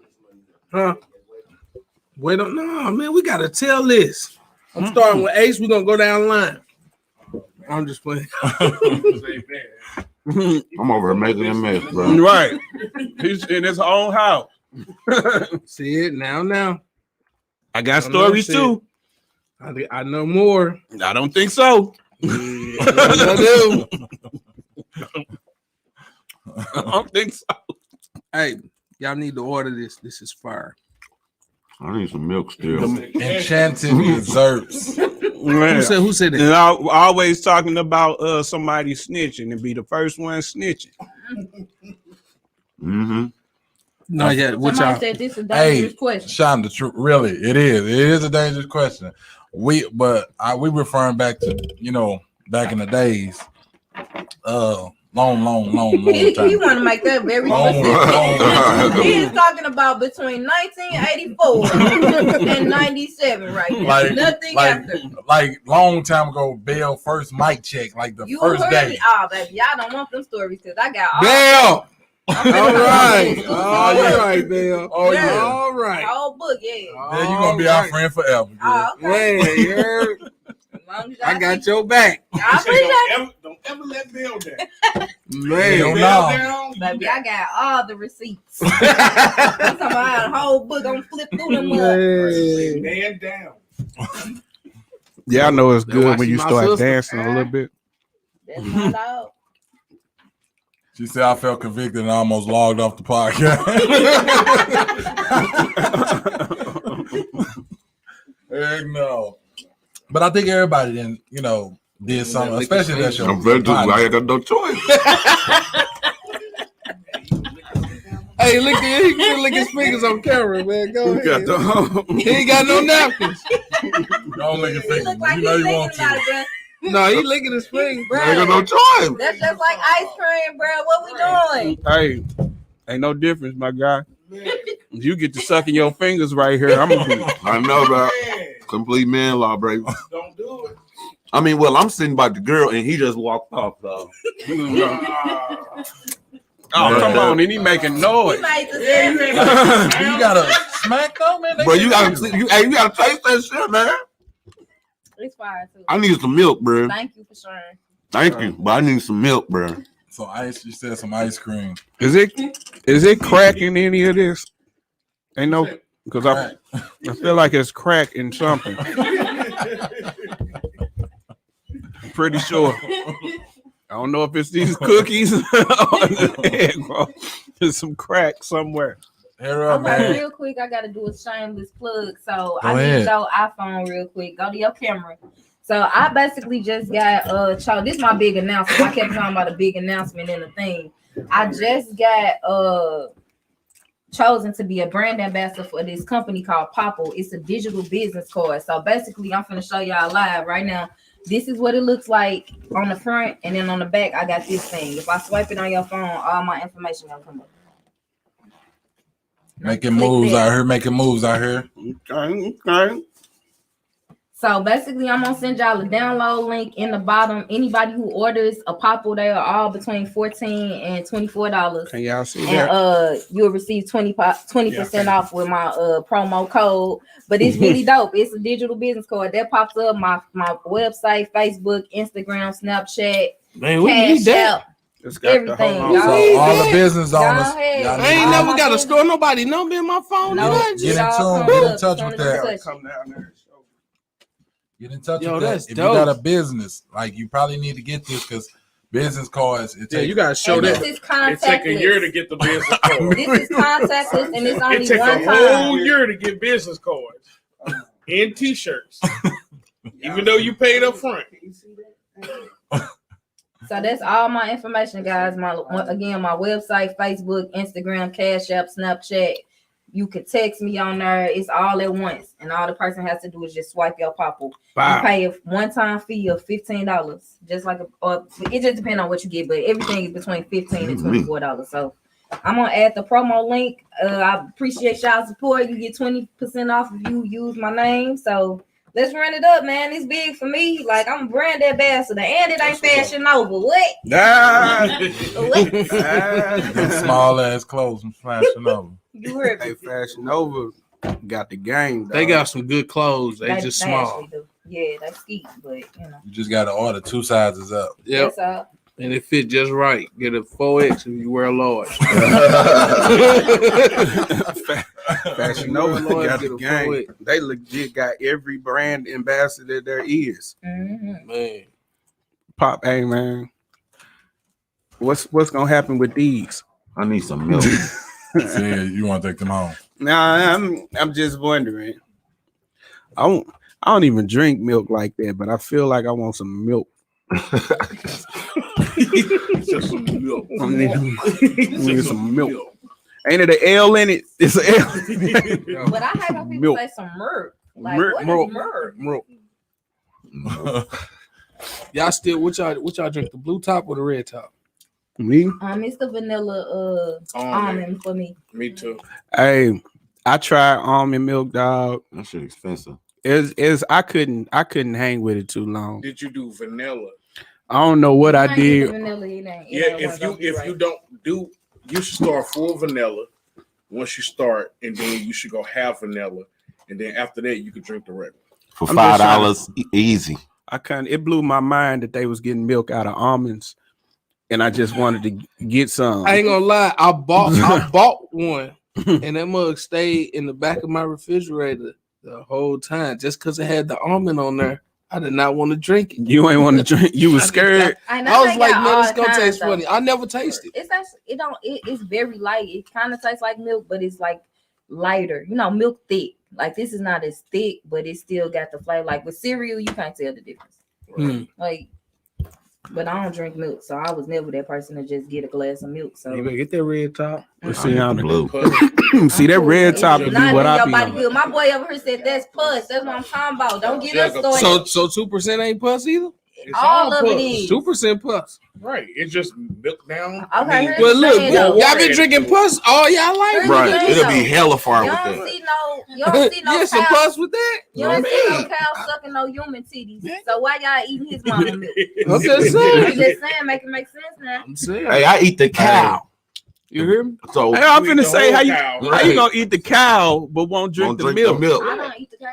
Huh? Wait on, no, man, we gotta tell this. I'm starting with Ace. We're gonna go down the line. I'm just playing. I'm over here making a mess, bro. right. He's in his own house. See it now. I got stories too. I know more. I don't think so. I do. I don't think so. Hey, y'all need to order this. This is fire. I need some milk still. Enchanted desserts. Who said that? And I always talking about somebody snitching and be the first one snitching. Mm-hmm. No, yeah. What y'all? Said this is a dangerous question. Sean, the truth, really, it is a dangerous question. We referring back to back in the days, long time. He want to make that very specific. He is talking about between 1984 and 97, right now. Nothing after. Like long time ago, Bill first mic check, like the first day. Me? Oh, baby, y'all don't want them stories because I got all. Bill. All right, Bill. Oh yeah, all right. Whole book, yeah. Then you gonna be our friend forever. Oh, okay. Man, I got your back. I appreciate Don't ever let Bill down. Man, Down, baby, I got all the receipts. I'm talking about a whole book. I'm flip through them. Man down. Yeah, I know it's Then good why when she you my start sister? dancing a little bit. That's my dog. She said I felt convicted and almost logged off the podcast. Heck no. But I think everybody then, did something, especially that show. I ain't got no choice. Hey, he can lick his fingers on camera, man. Go ahead. He ain't got no napkins. Don't lick your fingers. Like You know you want to. No, he licking his fingers. I ain't got no choice. That's just like ice cream, bro. What we doing? Hey, ain't no difference, my guy. You get to sucking your fingers right here. I know, bro. Complete man law, baby. Don't do it. I mean, well, I'm sitting by the girl and he just walked off, though. Oh, come on, and he making noise. You gotta smack them, man. Bro, you gotta taste that shit, man. It's fire too. I need some milk, bro. Thank you for sharing. Thank you, but I need some milk, bro. So you said some ice cream. Is it crack in any of this? Ain't no, because I feel like it's crack in something. I'm pretty sure. I don't know if it's these cookies or the egg roll. There's some crack somewhere. Real quick, I gotta do a shameless plug. So I need your iPhone real quick. Go to your camera. So I basically just got this is my big announcement. I kept talking about a big announcement in the thing. I just got chosen to be a brand ambassador for this company called Popple. It's a digital business card. So basically, I'm gonna show y'all live right now. This is what it looks like on the front, and then on the back, I got this thing. If I swipe it on your phone, all my information gonna come up. Making moves out here. Okay. So basically, I'm gonna send y'all a download link in the bottom. Anybody who orders a Popple, they are all between $14 and $24. Can y'all see that? And you'll receive 20% off with my promo code. But it's really dope. It's a digital business card that pops up my website, Facebook, Instagram, Snapchat, man, we need that. Everything. So all the business owners. I ain't never got a store. Nobody know me in my phone. Get in touch with that. Come down there. Get in touch with that. If you got a business, like you probably need to get this because business cards. You gotta show that. This is contactless. It take a year to get the business card. This is contactless, and it's only it take one a time. whole year to get business cards and T-shirts, even though you paid up front. So that's all my information, guys. My website, Facebook, Instagram, Cash App, Snapchat. You could text me on there. It's all at once, and all the person has to do is just swipe your Popple. You pay a one-time fee of $15, just like it just depends on what you get, but everything is between $15 and $24. So I'm gonna add the promo link. I appreciate y'all support. You get 20% off if you use my name. So let's run it up, man. It's big for me. Like I'm a brand ambassador, and it ain't Fashion Nova. What? Small ass clothes from Fashion Nova. You heard me. Hey, Fashion Nova got the game. They got some good clothes. They just small. Yeah, they ski, but you just got to order 2 sizes up. Yeah, and it fit just right. Get a 4X if you wear a large. Fashion Nova got the game. They legit got every brand ambassador there is. Mm-hmm. Man, Pop, hey man, what's gonna happen with these? I need some milk. Yeah, you want to take them home? Nah, I'm just wondering. I don't even drink milk like that, but I feel like I want some milk. Just some milk. I need some milk. Ain't it an L in it? It's an L. But I have people say some milk. Like milk. Y'all still what y'all drink? The blue top or the red top? Me? It's the vanilla almond for me. Me too. Hey, I tried almond milk, dog. That shit expensive. I couldn't hang with it too long. Did you do vanilla? I don't know what I did. Vanilla, if you don't do, you should start full vanilla. Once you start, and then you should go half vanilla, and then after that you can drink the regular. For $5 easy. It blew my mind that they was getting milk out of almonds, and I just wanted to get some. I ain't gonna lie, I bought one, and that mug stayed in the back of my refrigerator the whole time just because it had the almond on there. I did not want to drink it. You ain't want to drink. You was scared. I was like, man, it's gonna taste funny. I never tasted. It's actually it's very light. It kind of tastes like milk, but it's like lighter. You know, milk thick. Like this is not as thick, but it still got the flavor. Like with cereal, you can't tell the difference. Like, but I don't drink milk, so I was never that person to just get a glass of milk. So You better get that red top. See on the Blue. See that red top would be what I be on. good. My boy over here said that's pus. That's what I'm talking about. Don't get us started. So 2% ain't pus either. It's all of pus. it is 2% pus. Right. It's just milk down. Okay, here's Well, the look, thing, though. y'all been drinking pus all y'all life. Right. It'll be hella far You with don't that. see you don't see no Yes, some cow. pus with that. You don't see no cow sucking no human titties. So why y'all eating his mama milk? I'm just I'm saying. just saying, make it make sense now. I'm saying. Hey, I eat the cow. You hear me? So Hey, I'm You eat finna the say whole how you cow. gonna eat the cow but won't drink the milk. I don't eat the cow.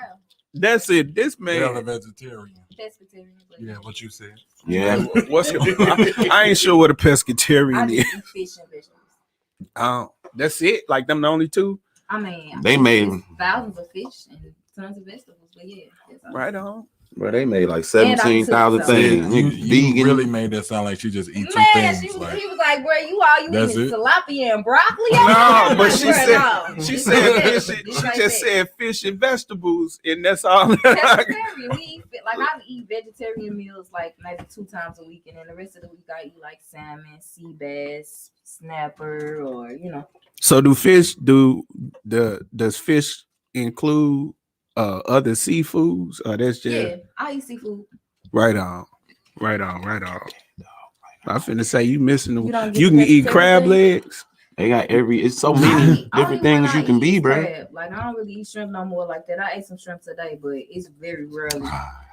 That's it. This Yeah, a man. vegetarian. Pescatarian. But Yeah, what you said. Yeah. What's I ain't sure what a I pescatarian is. just eat fish and vegetables. That's it. Like them the only two. I mean, They made it's thousands of fish and tons of vegetables, but yeah, that's all. Right on. Bro, they made like 17,000 And things. You Vegan. really made that sound like she just eat two Man, things. he Like, was like, "Bro, you all you That's eating it? tilapia and broccoli?" No, I'm but like, she "Bruh, said no." she said fish. This She ain't just that. said fish and vegetables, and that's all. Pescatarian. We eat like I eat vegetarian meals like maybe 2 times a week, and then the rest of the week I eat like salmon, sea bass, snapper, or So does fish include other seafoods, or that's just yeah, I eat seafood. right on. I'm finna say you missing You don't the. get You can the eat crab pescatarian legs. They got it's so I many eat- only different things one you I can eat be, is bro. crab. Like I don't really eat shrimp no more like that. I ate some shrimp today, but it's very rarely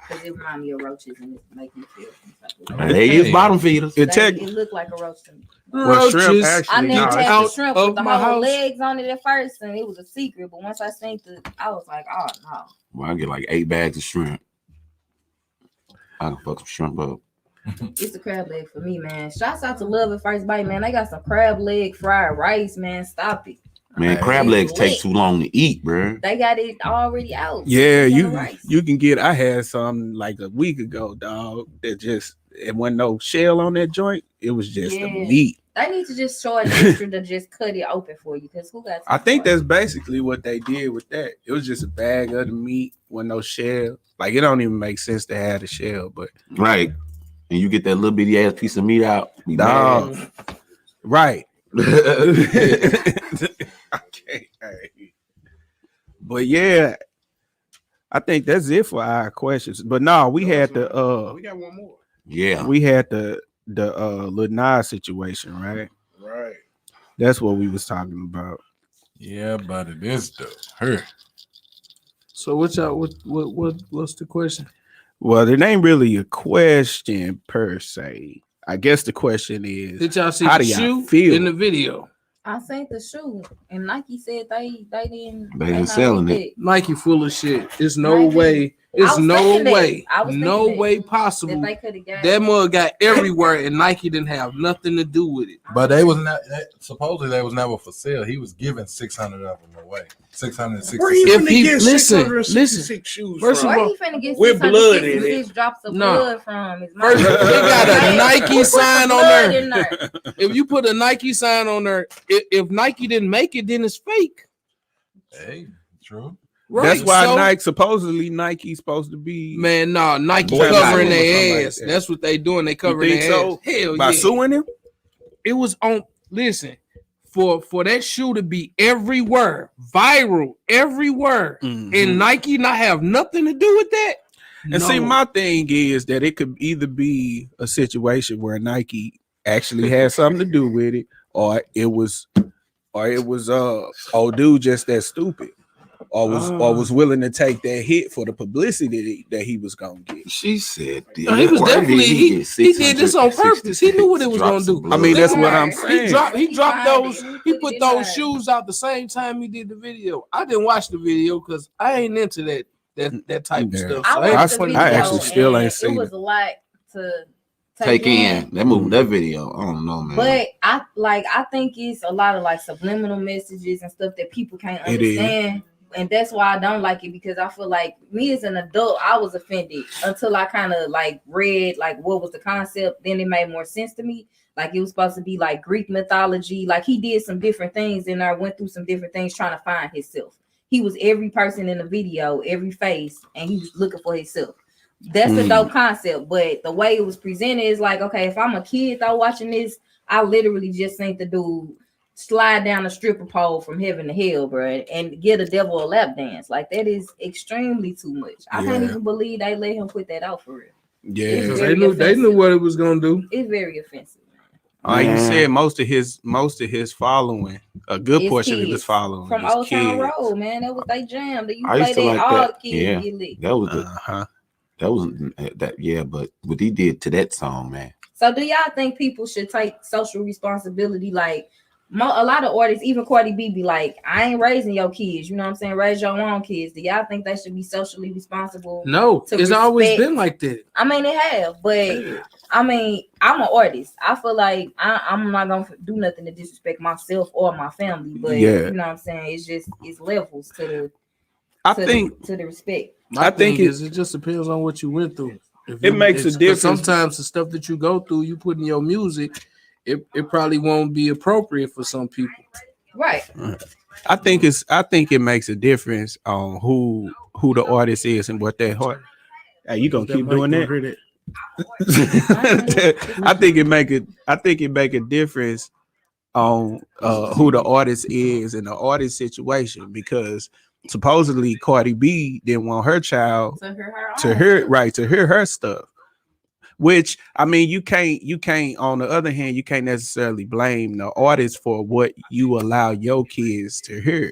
because it reminds me of roaches and it make me feel some type of way. They is bottom feeders. It tech. It looked like a roach to me. Well, shrimp Roaches. actually. I never no, had out the shrimp of with the my whole house. legs on it at first, and it was a secret. But once I seen I was like, oh no. Well, I get like 8 bags of shrimp. I can fuck some shrimp up. It's a crab leg for me, man. Shouts out to Love at First Bite, man. They got some crab leg fried rice, man. Stop it. Man, crab It's legs take lit. too long to eat, bro. They got it already out. Yeah, It's on the you rice. you can get. I had some like a week ago, dog. That just it wasn't no shell on that joint. It was just the Yeah. meat. They need to just charge extra to just cut it open for you, because who got? I time think for it? that's basically what they did with that. It was just a bag of the meat with no shell. Like it don't even make sense to have the shell, but Right. And you get that little bitty ass piece of meat out. Be dog, mad. right. Okay, hey. But yeah, I think that's it for our questions. But no, we had we got one more. Yeah. we had the Lil Nas situation, right? Right. That's what we was talking about. yeah, but it is though. Her. So what's the question? Well, it ain't really a question per se. I guess the question is, Did y'all see how the do y'all shoe feel? in the video? I seen the shoe, and Nike said they didn't. They ain't not selling did it. Nike full of shit. There's no Nike. way. I It's was no thinking that. way. I was No thinking that. way That possible. they could have got That mug got everywhere, and Nike didn't have nothing to do with it. But they was not supposedly they was never for sale. He was giving 600 of them away. 666. Where you If finna he- get listen, 666 shoes First from? of Where all, he finna get with blood 666 drops of No. blood from? Is First, they got a Nike sign on blood there. in there. If you put a Nike sign on there, if Nike didn't make it, then it's fake. Hey, true. Right? That's why So, supposedly Nike's supposed to be Man, no, Nike Boy, covering or their something ass. like that. That's what they doing. They covering think their so? ass. Hell by yeah. suing him. It was on. Listen, for that shoe to be everywhere, viral everywhere, and Nike not have nothing to do with that. And see, my thing is that it could either be a situation where Nike actually had something to do with it, or it was old dude just that stupid, or was willing to take that hit for the publicity that he was gonna get. She said, No, he was definitely he did this on purpose. He knew what it was gonna do. I mean, that's what I'm He saying. dropped those. He He put did those that. shoes out the same time he did the video. I didn't watch the video because I ain't into that type of Yeah. stuff. I So I watched the actually video, still and ain't seen it was it. a lot to Take in that video. I don't know, man. But I think it's a lot of like subliminal messages and stuff that people can't It is. understand. And that's why I don't like it, because I feel like me as an adult, I was offended until I kind of like read like what was the concept. Then it made more sense to me. Like it was supposed to be like Greek mythology. Like he did some different things, and I went through some different things trying to find himself. He was every person in the video, every face, and he was looking for himself. That's a dope concept, but the way it was presented is like, okay, if I'm a kid though watching this, I literally just seen the dude slide down a stripper pole from heaven to hell, bro, and get a devil a lap dance. Like that is extremely too much. I can't even believe they let him put that out for real. Yeah, they knew what it was gonna do. It's very offensive. Like you said, most of his following, a good It's portion kids. of his following From Old Town Road, man. That was they jam. That you I used play to that, like all that. the kids get lit. That was the that wasn't that, yeah, but what he did to that song, man. So do y'all think people should take social responsibility? Like a lot of artists, even Cardi B, be like, I ain't raising your kids, you know what I'm saying? Raise your own kids. Do y'all think they should be socially responsible? No, it's always been like that. I mean, it have, but I mean, I'm an artist. I feel like I'm not gonna do nothing to disrespect myself or my family, but you know what I'm saying? It's just levels to the respect. I think it just depends on what you went through. It makes a difference. Sometimes the stuff that you go through, you put in your music, it probably won't be appropriate for some people. Right. I think it makes a difference on who the artist is and what their heart. Hey, you gonna keep doing that? I think it make a difference on who the artist is and the artist situation, because supposedly Cardi B didn't want her child to hear her stuff. Which I mean, you can't. On the other hand, you can't necessarily blame the artist for what you allow your kids to hear.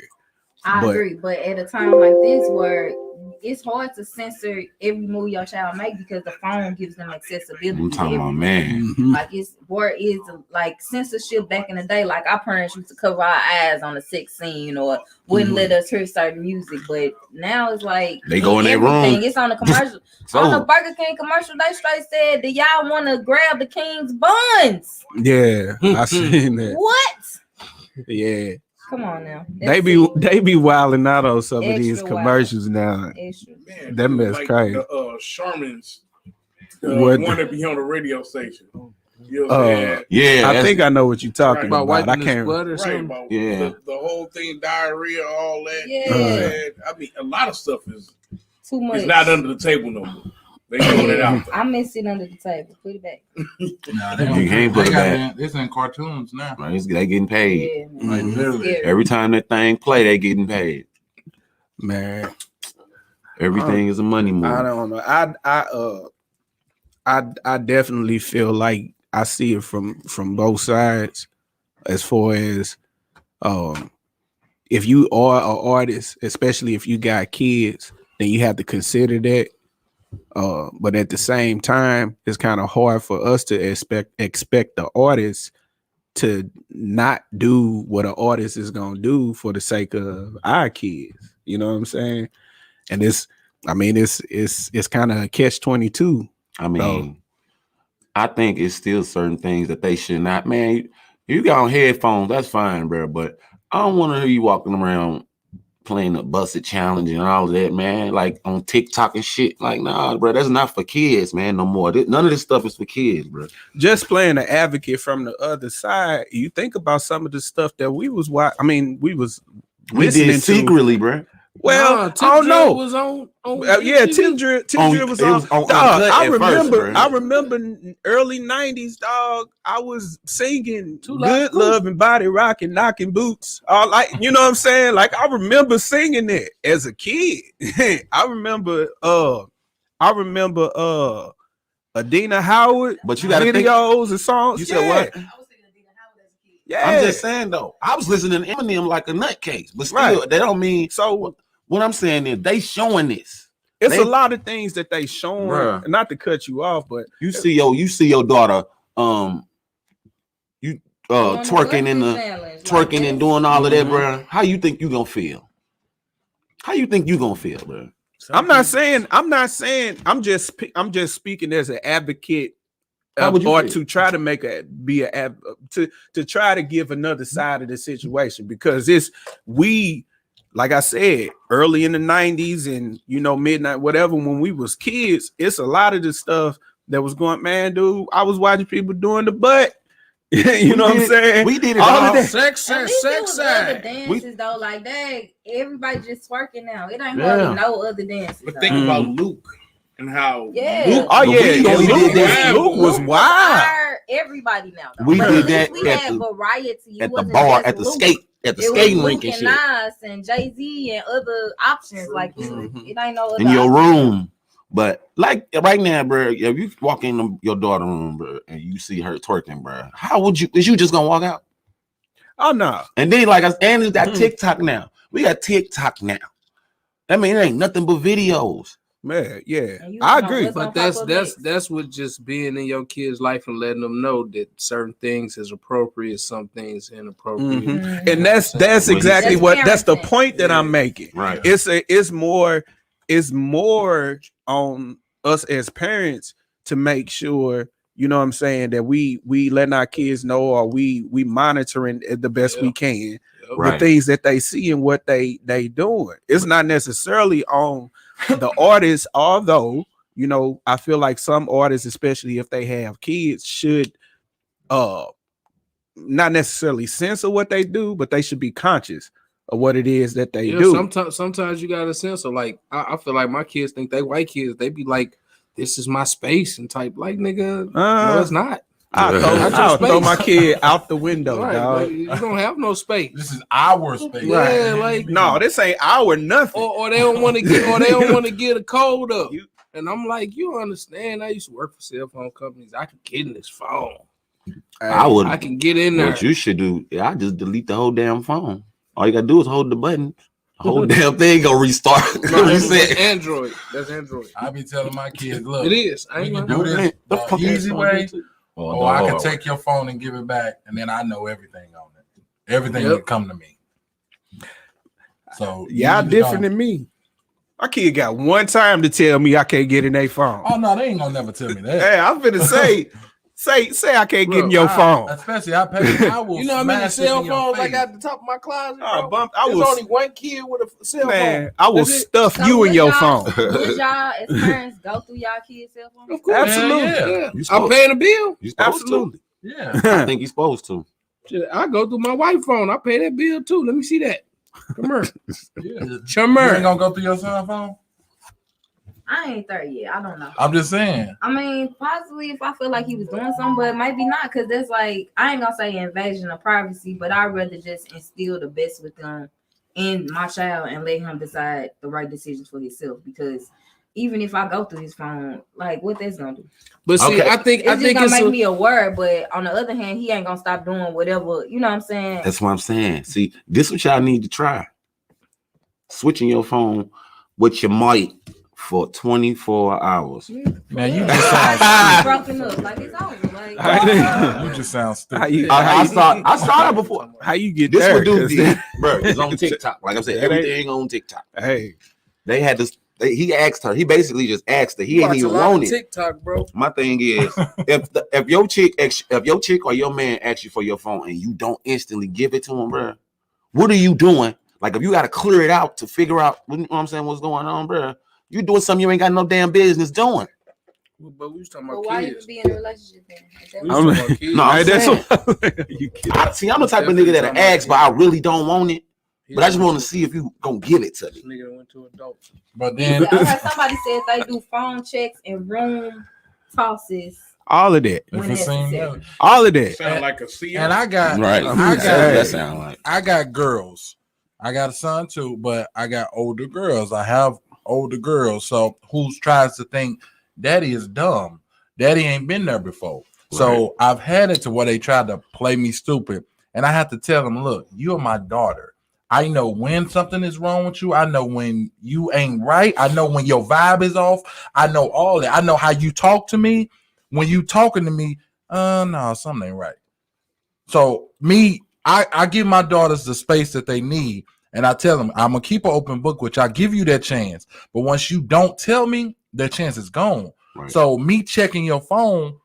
I agree, but at a time like this where it's hard to censor every move your child make, because the phone gives them accessibility. I'm talking about, man. Like it's where is like censorship back in the day. Like our parents used to cover our eyes on a sex scene or wouldn't let us hear certain music, but now it's like they go in their room. It's on the commercial. On the Burger King commercial, they straight said, "Do y'all want to grab the king's buns?" Yeah, I seen that. What? Yeah. Come on now. They be wilding out on some of these commercials now. Man, that mess like crazy. Sherman's one that be on the radio station. You know I think I know what you're talking about. I can't. About the whole thing, diarrhea, all that. Yeah. I mean, a lot of stuff is too much. It's not under the table no more. They throwing it out there. I miss it under the table. Put it back. You can't put it back. It's in cartoons now. Right, they getting paid. Yeah, like literally. Every time that thing play, they getting paid. Man, everything is a money move. I don't know. I definitely feel like I see it from both sides, as far as if you are an artist, especially if you got kids, then you have to consider that. But at the same time, it's kind of hard for us to expect the artist to not do what an artist is gonna do for the sake of our kids. You know what I'm saying? And it's kind of a catch-22. I mean, I think it's still certain things that they should not. Man, you got on headphones, that's fine, bro. But I don't want to hear you walking around playing the Busted Challenge and all of that, man. Like on TikTok and shit. Like, nah, bro, that's not for kids, man, no more. None of this stuff is for kids, bro. Just playing the advocate from the other side, you think about some of the stuff that we was watching. I mean, we did secretly, bro. Well, I don't know. Was on Tim Drill was on. I remember early 90s, dog. I was singing Good Love and Body Rock and Knocking Boots. You know what I'm saying? Like, I remember singing it as a kid. I remember Adina Howard, but you got videos and songs. You said what? Yeah, I'm just saying though. I was listening to Eminem like a nutcase, but still, that don't mean so. What I'm saying is they showing this. It's a lot of things that they showing. Bruh. Not to cut you off, but you see your daughter twerking in the twerking and doing all of that, bro. How you think you gonna feel? Bro? I'm not saying. I'm just speaking as an advocate, or to try to try to give another side of the situation, because like I said, early in the 90s and midnight, whatever, when we was kids, it's a lot of the stuff that was going, man, dude. I was watching people doing the butt. You know what I'm saying? We did it all all. of that. Sex other dances though, like that. Everybody just twerking now. It ain't Yeah. really no other dances. But think about Luke and how Yeah. Luke, Oh yeah, we and did that. Luke was wild. Everybody now. Though. We But did at least that we at had the- variety. It at the wasn't bar, just at the Luke. at the It was skating Luke rink and shit. Nas and Jay-Z and other options. Like it ain't no other In your options. room. But like right now, bro, if you walk in your daughter's room, bro, and you see her twerking, bro, how would you? Is you just gonna walk out? Oh no. And then and we got TikTok now. We got TikTok now. I mean, it ain't nothing but videos. Man, yeah, And you I know agree. what's But on top of it. that's what just being in your kid's life and letting them know that certain things is appropriate, some things inappropriate. Mhm. And that's exactly That's that's the parenting. point that I'm making. Right. It's more on us as parents to make sure, you know what I'm saying, that we letting our kids know, or we monitoring the best we can Right. the things that they see and what they doing. It's not necessarily on the artists, although I feel like some artists, especially if they have kids, should not necessarily censor what they do, but they should be conscious of what it is that they do. Sometimes you gotta censor. Like I feel like my kids think they white kids. They be like, "This is my space," and type like, "Nigga, no, it's not." I'll throw my kid out the window, Right, dog. like, you don't have no space. This is our space. Yeah, like No, this ain't our nothing. or they don't want to get get a code up. And I'm like, you don't understand. I used to work for cell phone companies. I can get in this phone. I can get in there. What you should do, I just delete the whole damn phone. All you gotta do is hold the button. The whole damn thing gonna restart. That's Android. That's Android. I be telling my kids, look, It is. I we ain't can gonna do this the easy way, Oh, or I can take your phone and give it back, and then I know everything on it. Everything that come to me. So y'all different than me. My kid got one time to tell me I can't get in their phone. Oh no, they ain't gonna never tell me that. Hey, I'm finna say I can't get in your phone. Especially I will. You know how many cell phones I got at the top of my closet? Bro? There's only one kid with a cell phone. I will stuff you in your phone. Would y'all as parents go through y'all kids' cell phone? Of course, absolutely. Yeah. I'm paying a bill. Absolutely. Yeah, I think you're supposed to. Shit, I go through my wife's phone. I pay that bill too. Let me see that. Come here. yeah. You Chummer. ain't gonna go through your cell phone? I ain't there yet. I don't know. I'm just saying. I mean, possibly if I feel like he was doing something, but maybe not, because that's like, I ain't gonna say invasion of privacy, but I'd rather just instill the best with them in my child and let him decide the right decisions for himself. Because even if I go through his phone, like what that's gonna do. But see, I think it's gonna make a, me aware, but on the other hand, he ain't gonna stop doing whatever, you know what I'm saying? That's what I'm saying. See, this is what y'all need to try. Switching your phone with your mic for 24 hours. Man, you just sound broken up. Like it's over. Like you just sound stupid. I saw that before. How you get This there? would do this, bro. It's on TikTok. Like I said, everything on TikTok. Hey, They had this. He asked her. He basically just asked her. He ain't watch a even lot of want it. TikTok, bro. My thing is, if your chick or your man asks you for your phone and you don't instantly give it to him, bro, what are you doing? Like if you got to clear it out to figure out, you know what I'm saying, what's going on, bro? You doing something you ain't got no damn business doing. But we was talking but about why kids. you be in a relationship then? We was talking about kids. No, I'm that's saying, what you see, I'm the type of nigga that asks, but I really don't want it. But I just want to see if you gonna give it to me. Nigga went to adults. But then Okay, somebody said they do phone checks and room tosses. all of that, if it seemed all of that. Sound like a seal. and I got That sound like. I got girls. I got a son too, but I got older girls. I have older girls. So who tries to think daddy is dumb? Daddy ain't been there before. Right. So I've had it to where they tried to play me stupid. And I have to tell them, look, you're my daughter. I know when something is wrong with you. I know when you ain't right. I know when your vibe is off. I know all that. I know how you talk to me. When you talking to me, no, something ain't right. So I give my daughters the space that they need. And I tell them, I'm going to keep an open book, which I give you that chance. But once you don't tell me, that chance is gone. Right. So me checking your phone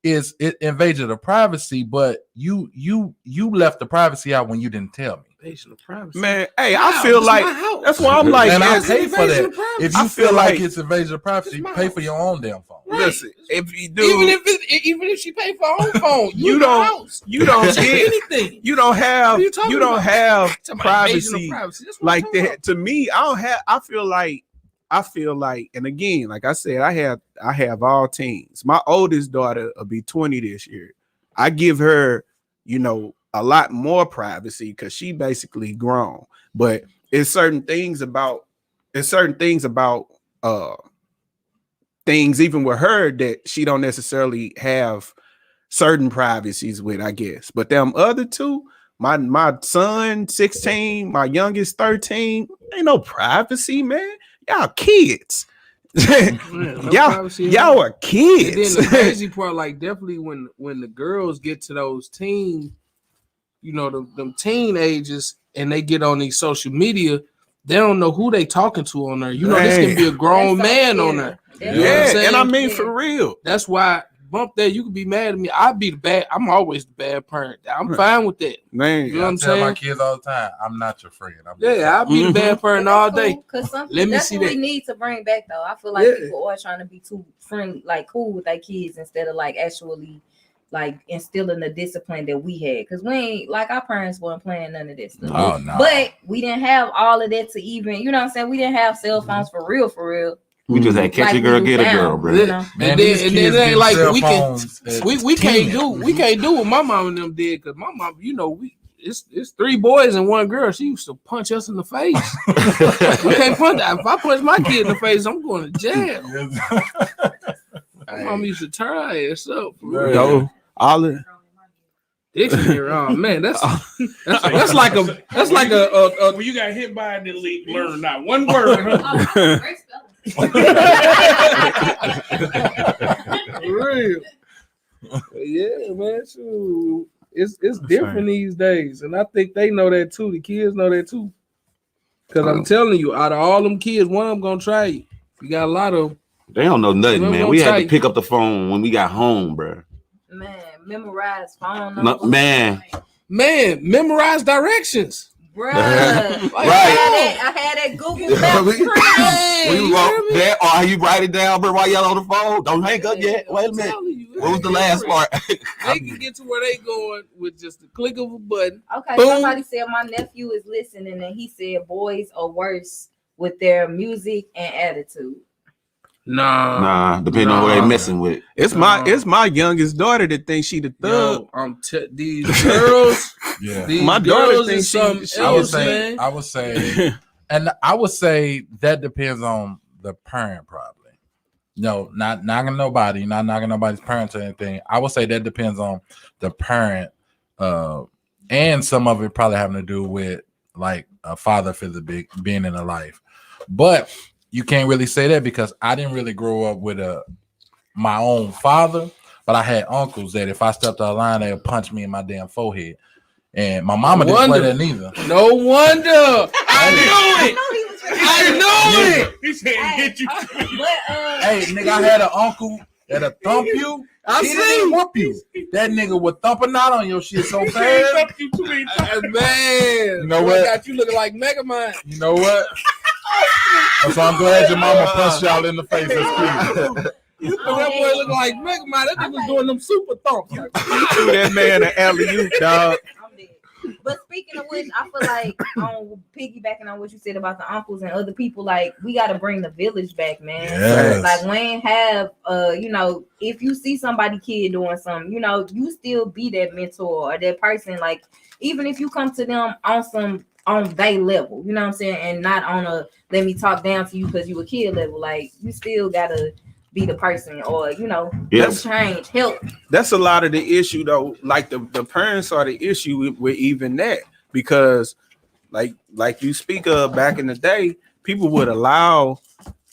is it invasion of privacy, but you left the privacy out when you didn't tell me. Invasion of privacy. Man, hey, I feel like that's why I'm like, and I yes, pay for that. If you feel like it's invasion of privacy, pay for your own damn phone. Right. Listen, if you do, even if she pay for her own phone, you don't get anything. You don't have About privacy like that. To me, I feel like, and again, like I said, I have all teens. My oldest daughter will be 20 this year. I give her, a lot more privacy because she basically grown. But it's certain things about things even with her that she don't necessarily have certain privacies with, I guess. But them other two, my son 16, my youngest 13, ain't no privacy, man. Y'all kids. Y'all are kids. And then the crazy part, like definitely when the girls get to those teens, them teenagers, and they get on these social media, they don't know who they talking to on there. This can be a grown man on there. And I mean for real. That's why bump that. You can be mad at me. I'm always the bad parent. I'm fine with that. Man, you know what I'm saying? I tell my kids all the time, I'm not your friend. I'll be the bad parent all day. Because that's what we need to bring back though. I feel like people are trying to be too friendly, like cool with their kids instead of like actually like instilling the discipline that we had, because we ain't like our parents weren't playing none of this stuff. Oh, no. But we didn't have all of that to even, you know what I'm saying? We didn't have cell phones for real. We just had catch a girl, get a girl, bro. Man, and then it ain't like we can't do what my mom and them did, because my mom, it's 3 boys and 1 girl. She used to punch us in the face. We can't punch. If I punch my kid in the face, I'm going to jail. My mom used to turn her ass up. Dictionary, man, that's like a when you got hit by an elite, learn not one word. Real. Yeah, man. Shoot. It's different these days, and I think they know that too. The kids know that too. Because I'm telling you, out of all them kids, one of them gonna try you. You got a lot of them. They don't know nothing, man. We had to pick up the phone when we got home, bro. Man, memorize phone numbers. Man, memorize directions. Bruh. Right. I had that Google Maps. You wrote that, or you write it down, bro, while y'all on the phone. Don't hang up yet. Wait a minute. What was the last part? They can get to where they going with just the click of a button. Okay, boom. Somebody said my nephew is listening, and he said boys are worse with their music and attitude. Nah, depending on who they messing with. It's my youngest daughter that thinks she the thug. These girls. Yeah, my daughter thinks something else, man. I would say, and I would say that depends on the parent, probably. No, not knocking nobody, not knocking nobody's parents or anything. I would say that depends on the parent, and some of it probably having to do with like a father figure being in a life. But you can't really say that because I didn't really grow up with my own father, but I had uncles that if I stepped out of line, they would punch me in my damn forehead. And my mama didn't play that neither. No wonder. I knew it. He said, "Get you." Hey, nigga, I had an uncle that'll thump you. I see. Whoop you. That nigga would thump a knot on your shit so fast. Man, you know what? Got you looking like Mega Man. You know what? So I'm glad your mama punched y'all in the face. You know that boy looking like Mega Man. That nigga was doing them super thumps. You threw that man an alley-oop, dog. But speaking of which, I feel like on piggybacking on what you said about the uncles and other people, like we got to bring the village back, man. Yes. Like we ain't have, if you see somebody kid doing something, you still be that mentor or that person. Like even if you come to them on their level, you know what I'm saying, and not on a let me talk down to you because you a kid level. Like you still gotta be the person, or change, help. That's a lot of the issue though. Like the parents are the issue with even that, because like you speak of back in the day, people would allow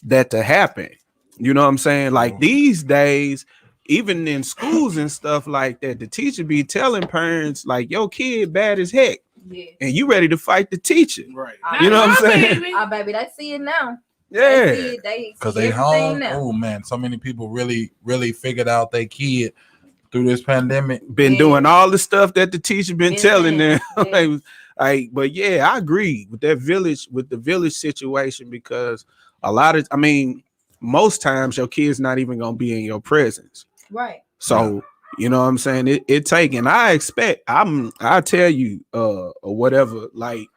that to happen. You know what I'm saying? Like these days, even in schools and stuff like that, the teacher be telling parents like your kid bad as heck. Yeah. And you ready to fight the teacher. Right. You know what I'm saying? Baby, they see it now. Yeah, because they home. Oh man, so many people really figured out they kid through this pandemic. Been doing all the stuff that the teacher been telling them. But yeah, I agree with that with the village situation, because most times your kid's not even gonna be in your presence. Right. So you know what I'm saying? It taking. I tell you, or whatever, like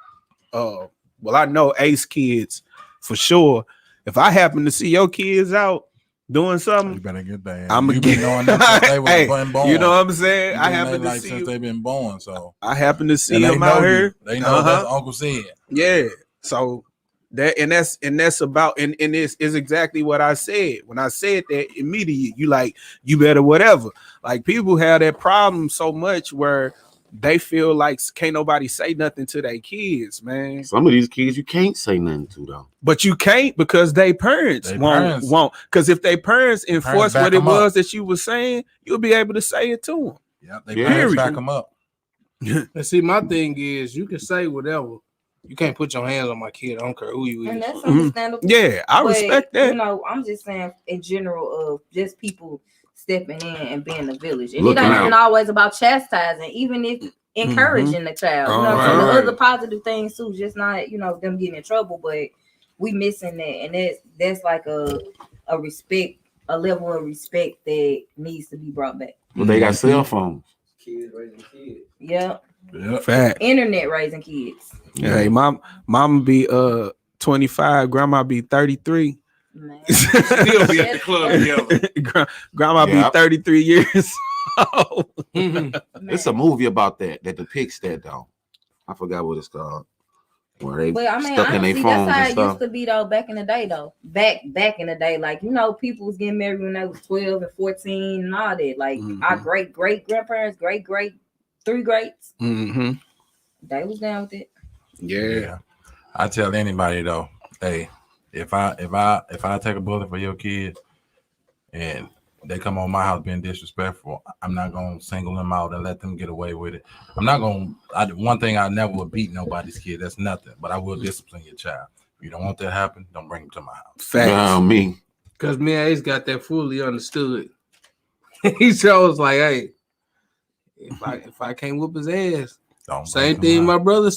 well, I know Ace kids for sure. If I happen to see your kids out doing something, you better get that. I'm gonna get on them since they was born. You know what I'm saying? I happen to see since they've been born. So I happen to see them out here. They know that's Uncle said. Yeah. So that's about and it's exactly what I said. When I said that, immediately you better whatever. Like, people have that problem so much where they feel like can't nobody say nothing to their kids, man. Some of these kids you can't say nothing to though. But you can't, because they parents won't. Because if they parents enforce what it was that you were saying, you'll be able to say it to them. Yeah, they parents back them up. And see, my thing is, you can say whatever. You can't put your hands on my kid. I don't care who you is. And that's understandable. Yeah, I respect that. You know, I'm just saying in general of just people stepping in and being a village. And it ain't even always about chastising, even if encouraging the child. You know, so the other positive things too, just not, you know, them getting in trouble, but we missing that. And that's like a respect, a level of respect that needs to be brought back. Well, they got cell phones. Kids raising kids. Yeah. Fact. Internet raising kids. Yeah, hey, mama be 25, grandma be 33. Man. Still be at the club together. Grandma be 33 years old. It's a movie about that depicts that though. I forgot what it's called. Where they stuck in their phones. That's how it used to be though, back in the day though. Back in the day, like, you know, people was getting married when they was 12 and 14 and all that. Like our great grandparents, great three greats. They was down with it. Yeah. I tell anybody though, hey, if I take a bullet for your kid and they come on my house being disrespectful, I'm not gonna single them out and let them get away with it. I'm not gonna. One thing, I never would beat nobody's kid. That's nothing. But I will discipline your child. If you don't want that to happen, don't bring him to my house. Facts. Me. Because me and Ace got that fully understood. He shows like, hey, if I can't whoop his ass, same thing my brother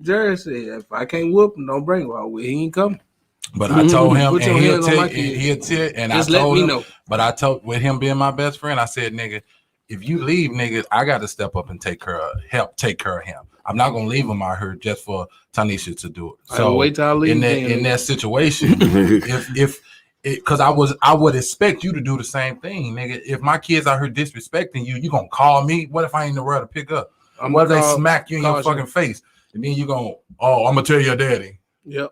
Jared said. If I can't whoop him, don't bring him out with. He ain't coming. But I told him, and he'll tell, and just I told him, know. But I told, with him being my best friend, I said, nigga, if you leave, nigga, I got to step up and take care of him. I'm not gonna leave him out here just for Tanisha to do it. So wait till I leave in that situation, because I would expect you to do the same thing, nigga. If my kids out here disrespecting you, you gonna call me? What if I ain't nowhere to pick up? What if they smack you in your fucking face? And then you gonna, I'm gonna tell your daddy. Yep.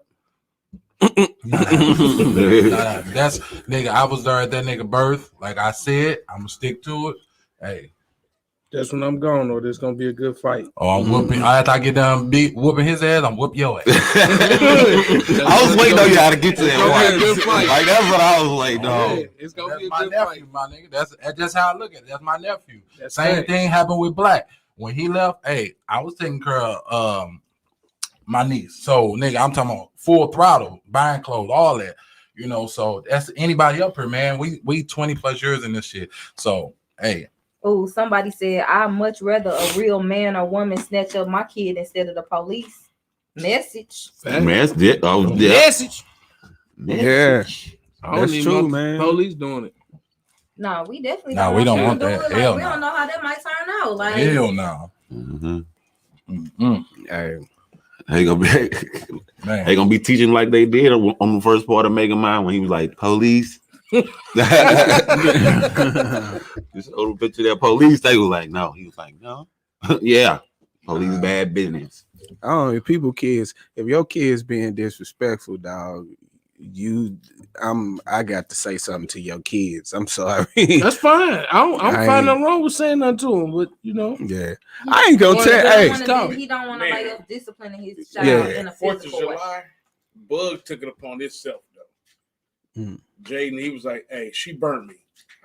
Nah, that's nigga. I was there at that nigga birth. Like I said, I'm gonna stick to it. Hey, that's when I'm gone, or there's gonna be a good fight. Oh, I'm whooping. After I get done whooping his ass, I'm whoop your ass. I was waiting on you how to get to that fight. Like that's what I was like, dog. It's gonna be a my good nephew, fight. my nigga. That's how I look at it. That's my nephew. That's Same right. thing happened with Black when he left. Hey, I was taking care of my niece. So nigga, I'm talking about full throttle, buying clothes, all that. You know, so that's anybody up here, man. We 20 plus years in this shit. So hey. Oh, somebody said I'd much rather a real man or woman snatch up my kid instead of the police. Message. Message. Yeah, I don't that's even true, know man. Police doing it. No, we definitely No, we don't want that. Like, Hell we no. don't know how that might turn out. Like, Hell no. Hey, They gonna be teaching like they did on the first part of Megamind when he was like, police. This old picture of that police, they was like, no. He was like, no. Yeah. Police bad business. I don't know, if your kids being disrespectful, dog, I got to say something to your kids. I'm sorry. That's fine. I don't find nothing wrong with saying nothing to him, but you know. Yeah. I ain't gonna tell. Hey, he don't want nobody else disciplining his child in a 4th of physical way. July, Bug took it upon himself though. Jaden, he was like, hey, she burnt me.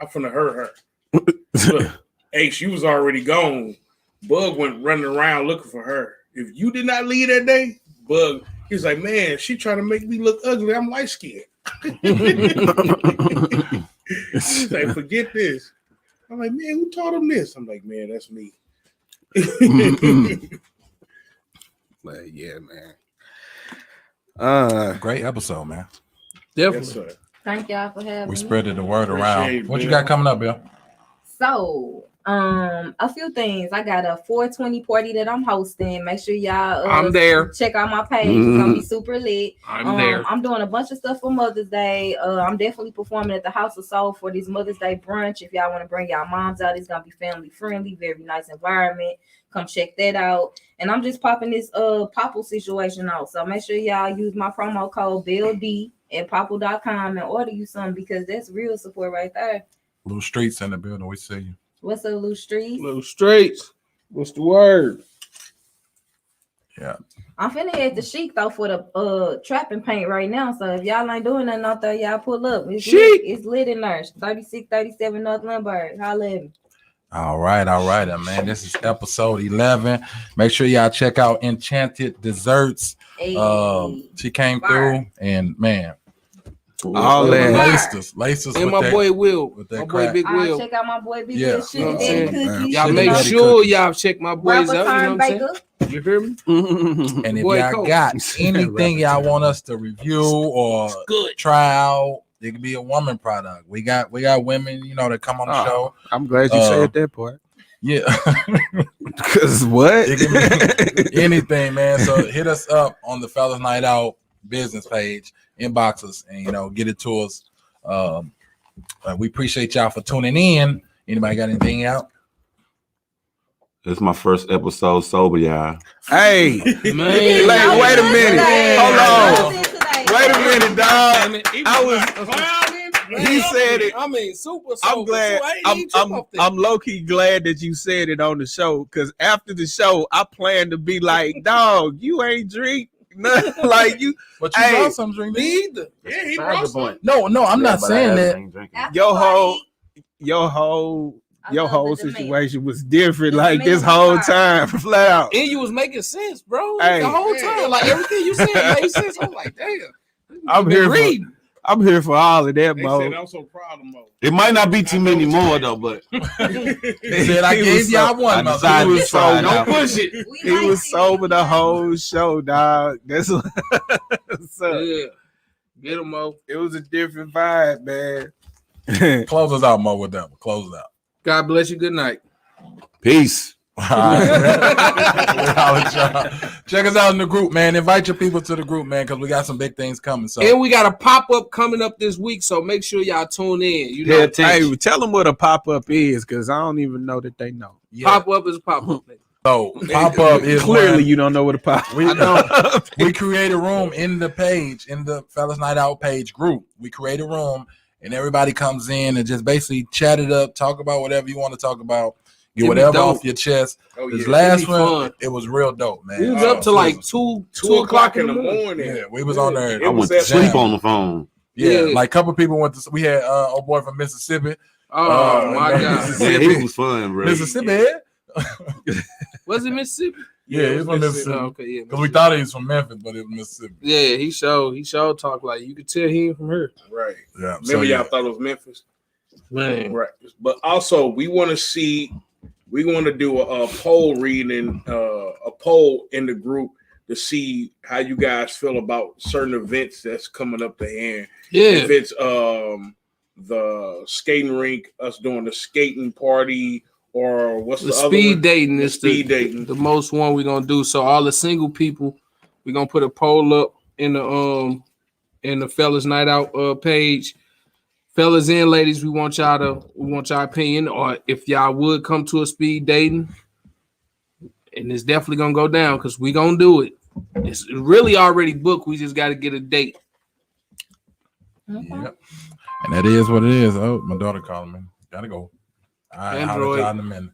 I'm finna hurt her. Look, hey, she was already gone. Bug went running around looking for her. If you did not leave that day, Bug, he's like, man, she trying to make me look ugly. I'm light skinned. He's like, forget this. I'm like, man, who taught him this? I'm like, man, that's me. But yeah, man. Great episode, man. Definitely. Yes, sir. Thank y'all for having We me. spreaded the word Appreciate around. it, What you Bill. got coming up, Bill? So, a few things. I got a 420 party that I'm hosting. Make sure y'all I'm there. check out my page. It's gonna be super lit. I'm there. I'm doing a bunch of stuff for Mother's Day. I'm definitely performing at the House of Soul for this Mother's Day brunch. If y'all want to bring y'all moms out, it's gonna be family friendly, very nice environment. Come check that out. And I'm just popping this Popple situation out. So make sure y'all use my promo code BILLD at popple.com and order you some, because that's real support right there. Little Streets in the building. We see you. What's up, Lil Streets? Little Streets. What's the word? Yeah. I'm finna hit the Chic though for the trapping paint right now. So if y'all ain't doing nothing out there, y'all pull up. It's Chic. lit. It's lit in there. 3637 North Lindbergh. Holla at me. All right, man. This is episode 11. Make sure y'all check out Enchanted Desserts. Hey. She came Fire. through, and man, All that. laced us And with my that, boy Will. with that My boy crack. Big Will. Check out my boy Big Yeah. Will. You know what I'm Sugar Daddy saying? Cookies. Y'all Sugar make Daddy sure cookies. y'all check my boys Rubber out. You know Turn what I'm saying? Baker. You hear me? And if Boy, y'all cool. got anything y'all want us to review or Good. try out, it could be a woman product. We got women, you know, that come on the show. I'm glad you said that part. Yeah. Because what? It can be anything, man. So hit us up on the Fellaz Night Out business page, inbox us, and, you know, get it to us. We appreciate y'all for tuning in. Anybody got anything out? It's my first episode sober, y'all. Hey, Man. wait a minute. Hold on. Wait a minute. minute, dog. I was. He said it. I mean, super. I'm glad. I'm low key glad that you said it on the show, because after the show, I plan to be like, dog, you ain't drink nothing like you. But you brought some drink. Neither. Yeah, he brought some. No, I'm not saying that. Your whole situation was different, Just like made this it whole hard. time, flat out. And you was making sense, bro. Hey. The whole time. Like everything you said made sense. I'm like, damn. I'm here for all of that, They Mo. said I'm so proud of Mo. It might not be too many more though, but He said I gave y'all one. I decided was to try it so- out. Don't push it. He was sober the whole show, dog. That's what's up. Yeah. Get him, Mo. It was a different vibe, man. Close us out, Mo, with that one. Close it out. God bless you. Good night. Peace. All right. Check us out in the group, man. Invite your people to the group, man, because we got some big things coming. So And we got a pop-up coming up this week, so make sure y'all tune in. You know, Hey, tell them what a pop-up is, because I don't even know that they know. yeah. pop-up is a pop-up. So pop up is Clearly when you don't know what a pop-up we create a room in the page, in the Fellaz Night Out page group. We create a room and everybody comes in and just basically chat it up, talk about whatever you want to talk about, get whatever off your chest. Oh, This yeah. last It'd be one, fun. it was real dope, man. We was up to like 2 o'clock in the morning. Yeah, we was on there. It I was went to that sleep jam. on the phone. Yeah, Yeah. like a couple people went to. We had old boy from Mississippi. Oh my no, God. Mississippi. Yeah, it was fun, bro. Mississippi. Was it Mississippi? Yeah, he's from Mississippi. Oh, okay, yeah. Because we thought he was from Memphis, but it was Mississippi. Yeah, he showed talk like you could tell he ain't from here. Right. Yeah. Remember, y'all thought it was Memphis? Man. Right. But also, we want to do a poll reading, a poll in the group to see how you guys feel about certain events that's coming up to hand. Yeah. If it's the skating rink, us doing the skating party, or what's The the other speed one? dating The is speed dating. the most one we're gonna do. So all the single people, we're gonna put a poll up in the Fellaz Night Out page. Fellas and ladies, we want y'all opinion, or if y'all would come to a speed dating, and it's definitely gonna go down because we gonna do it. It's really already booked. We just got to get a date. Yep. And that is what it is. Oh, my daughter calling me. Gotta go. All right, Android. holler at y'all in a minute.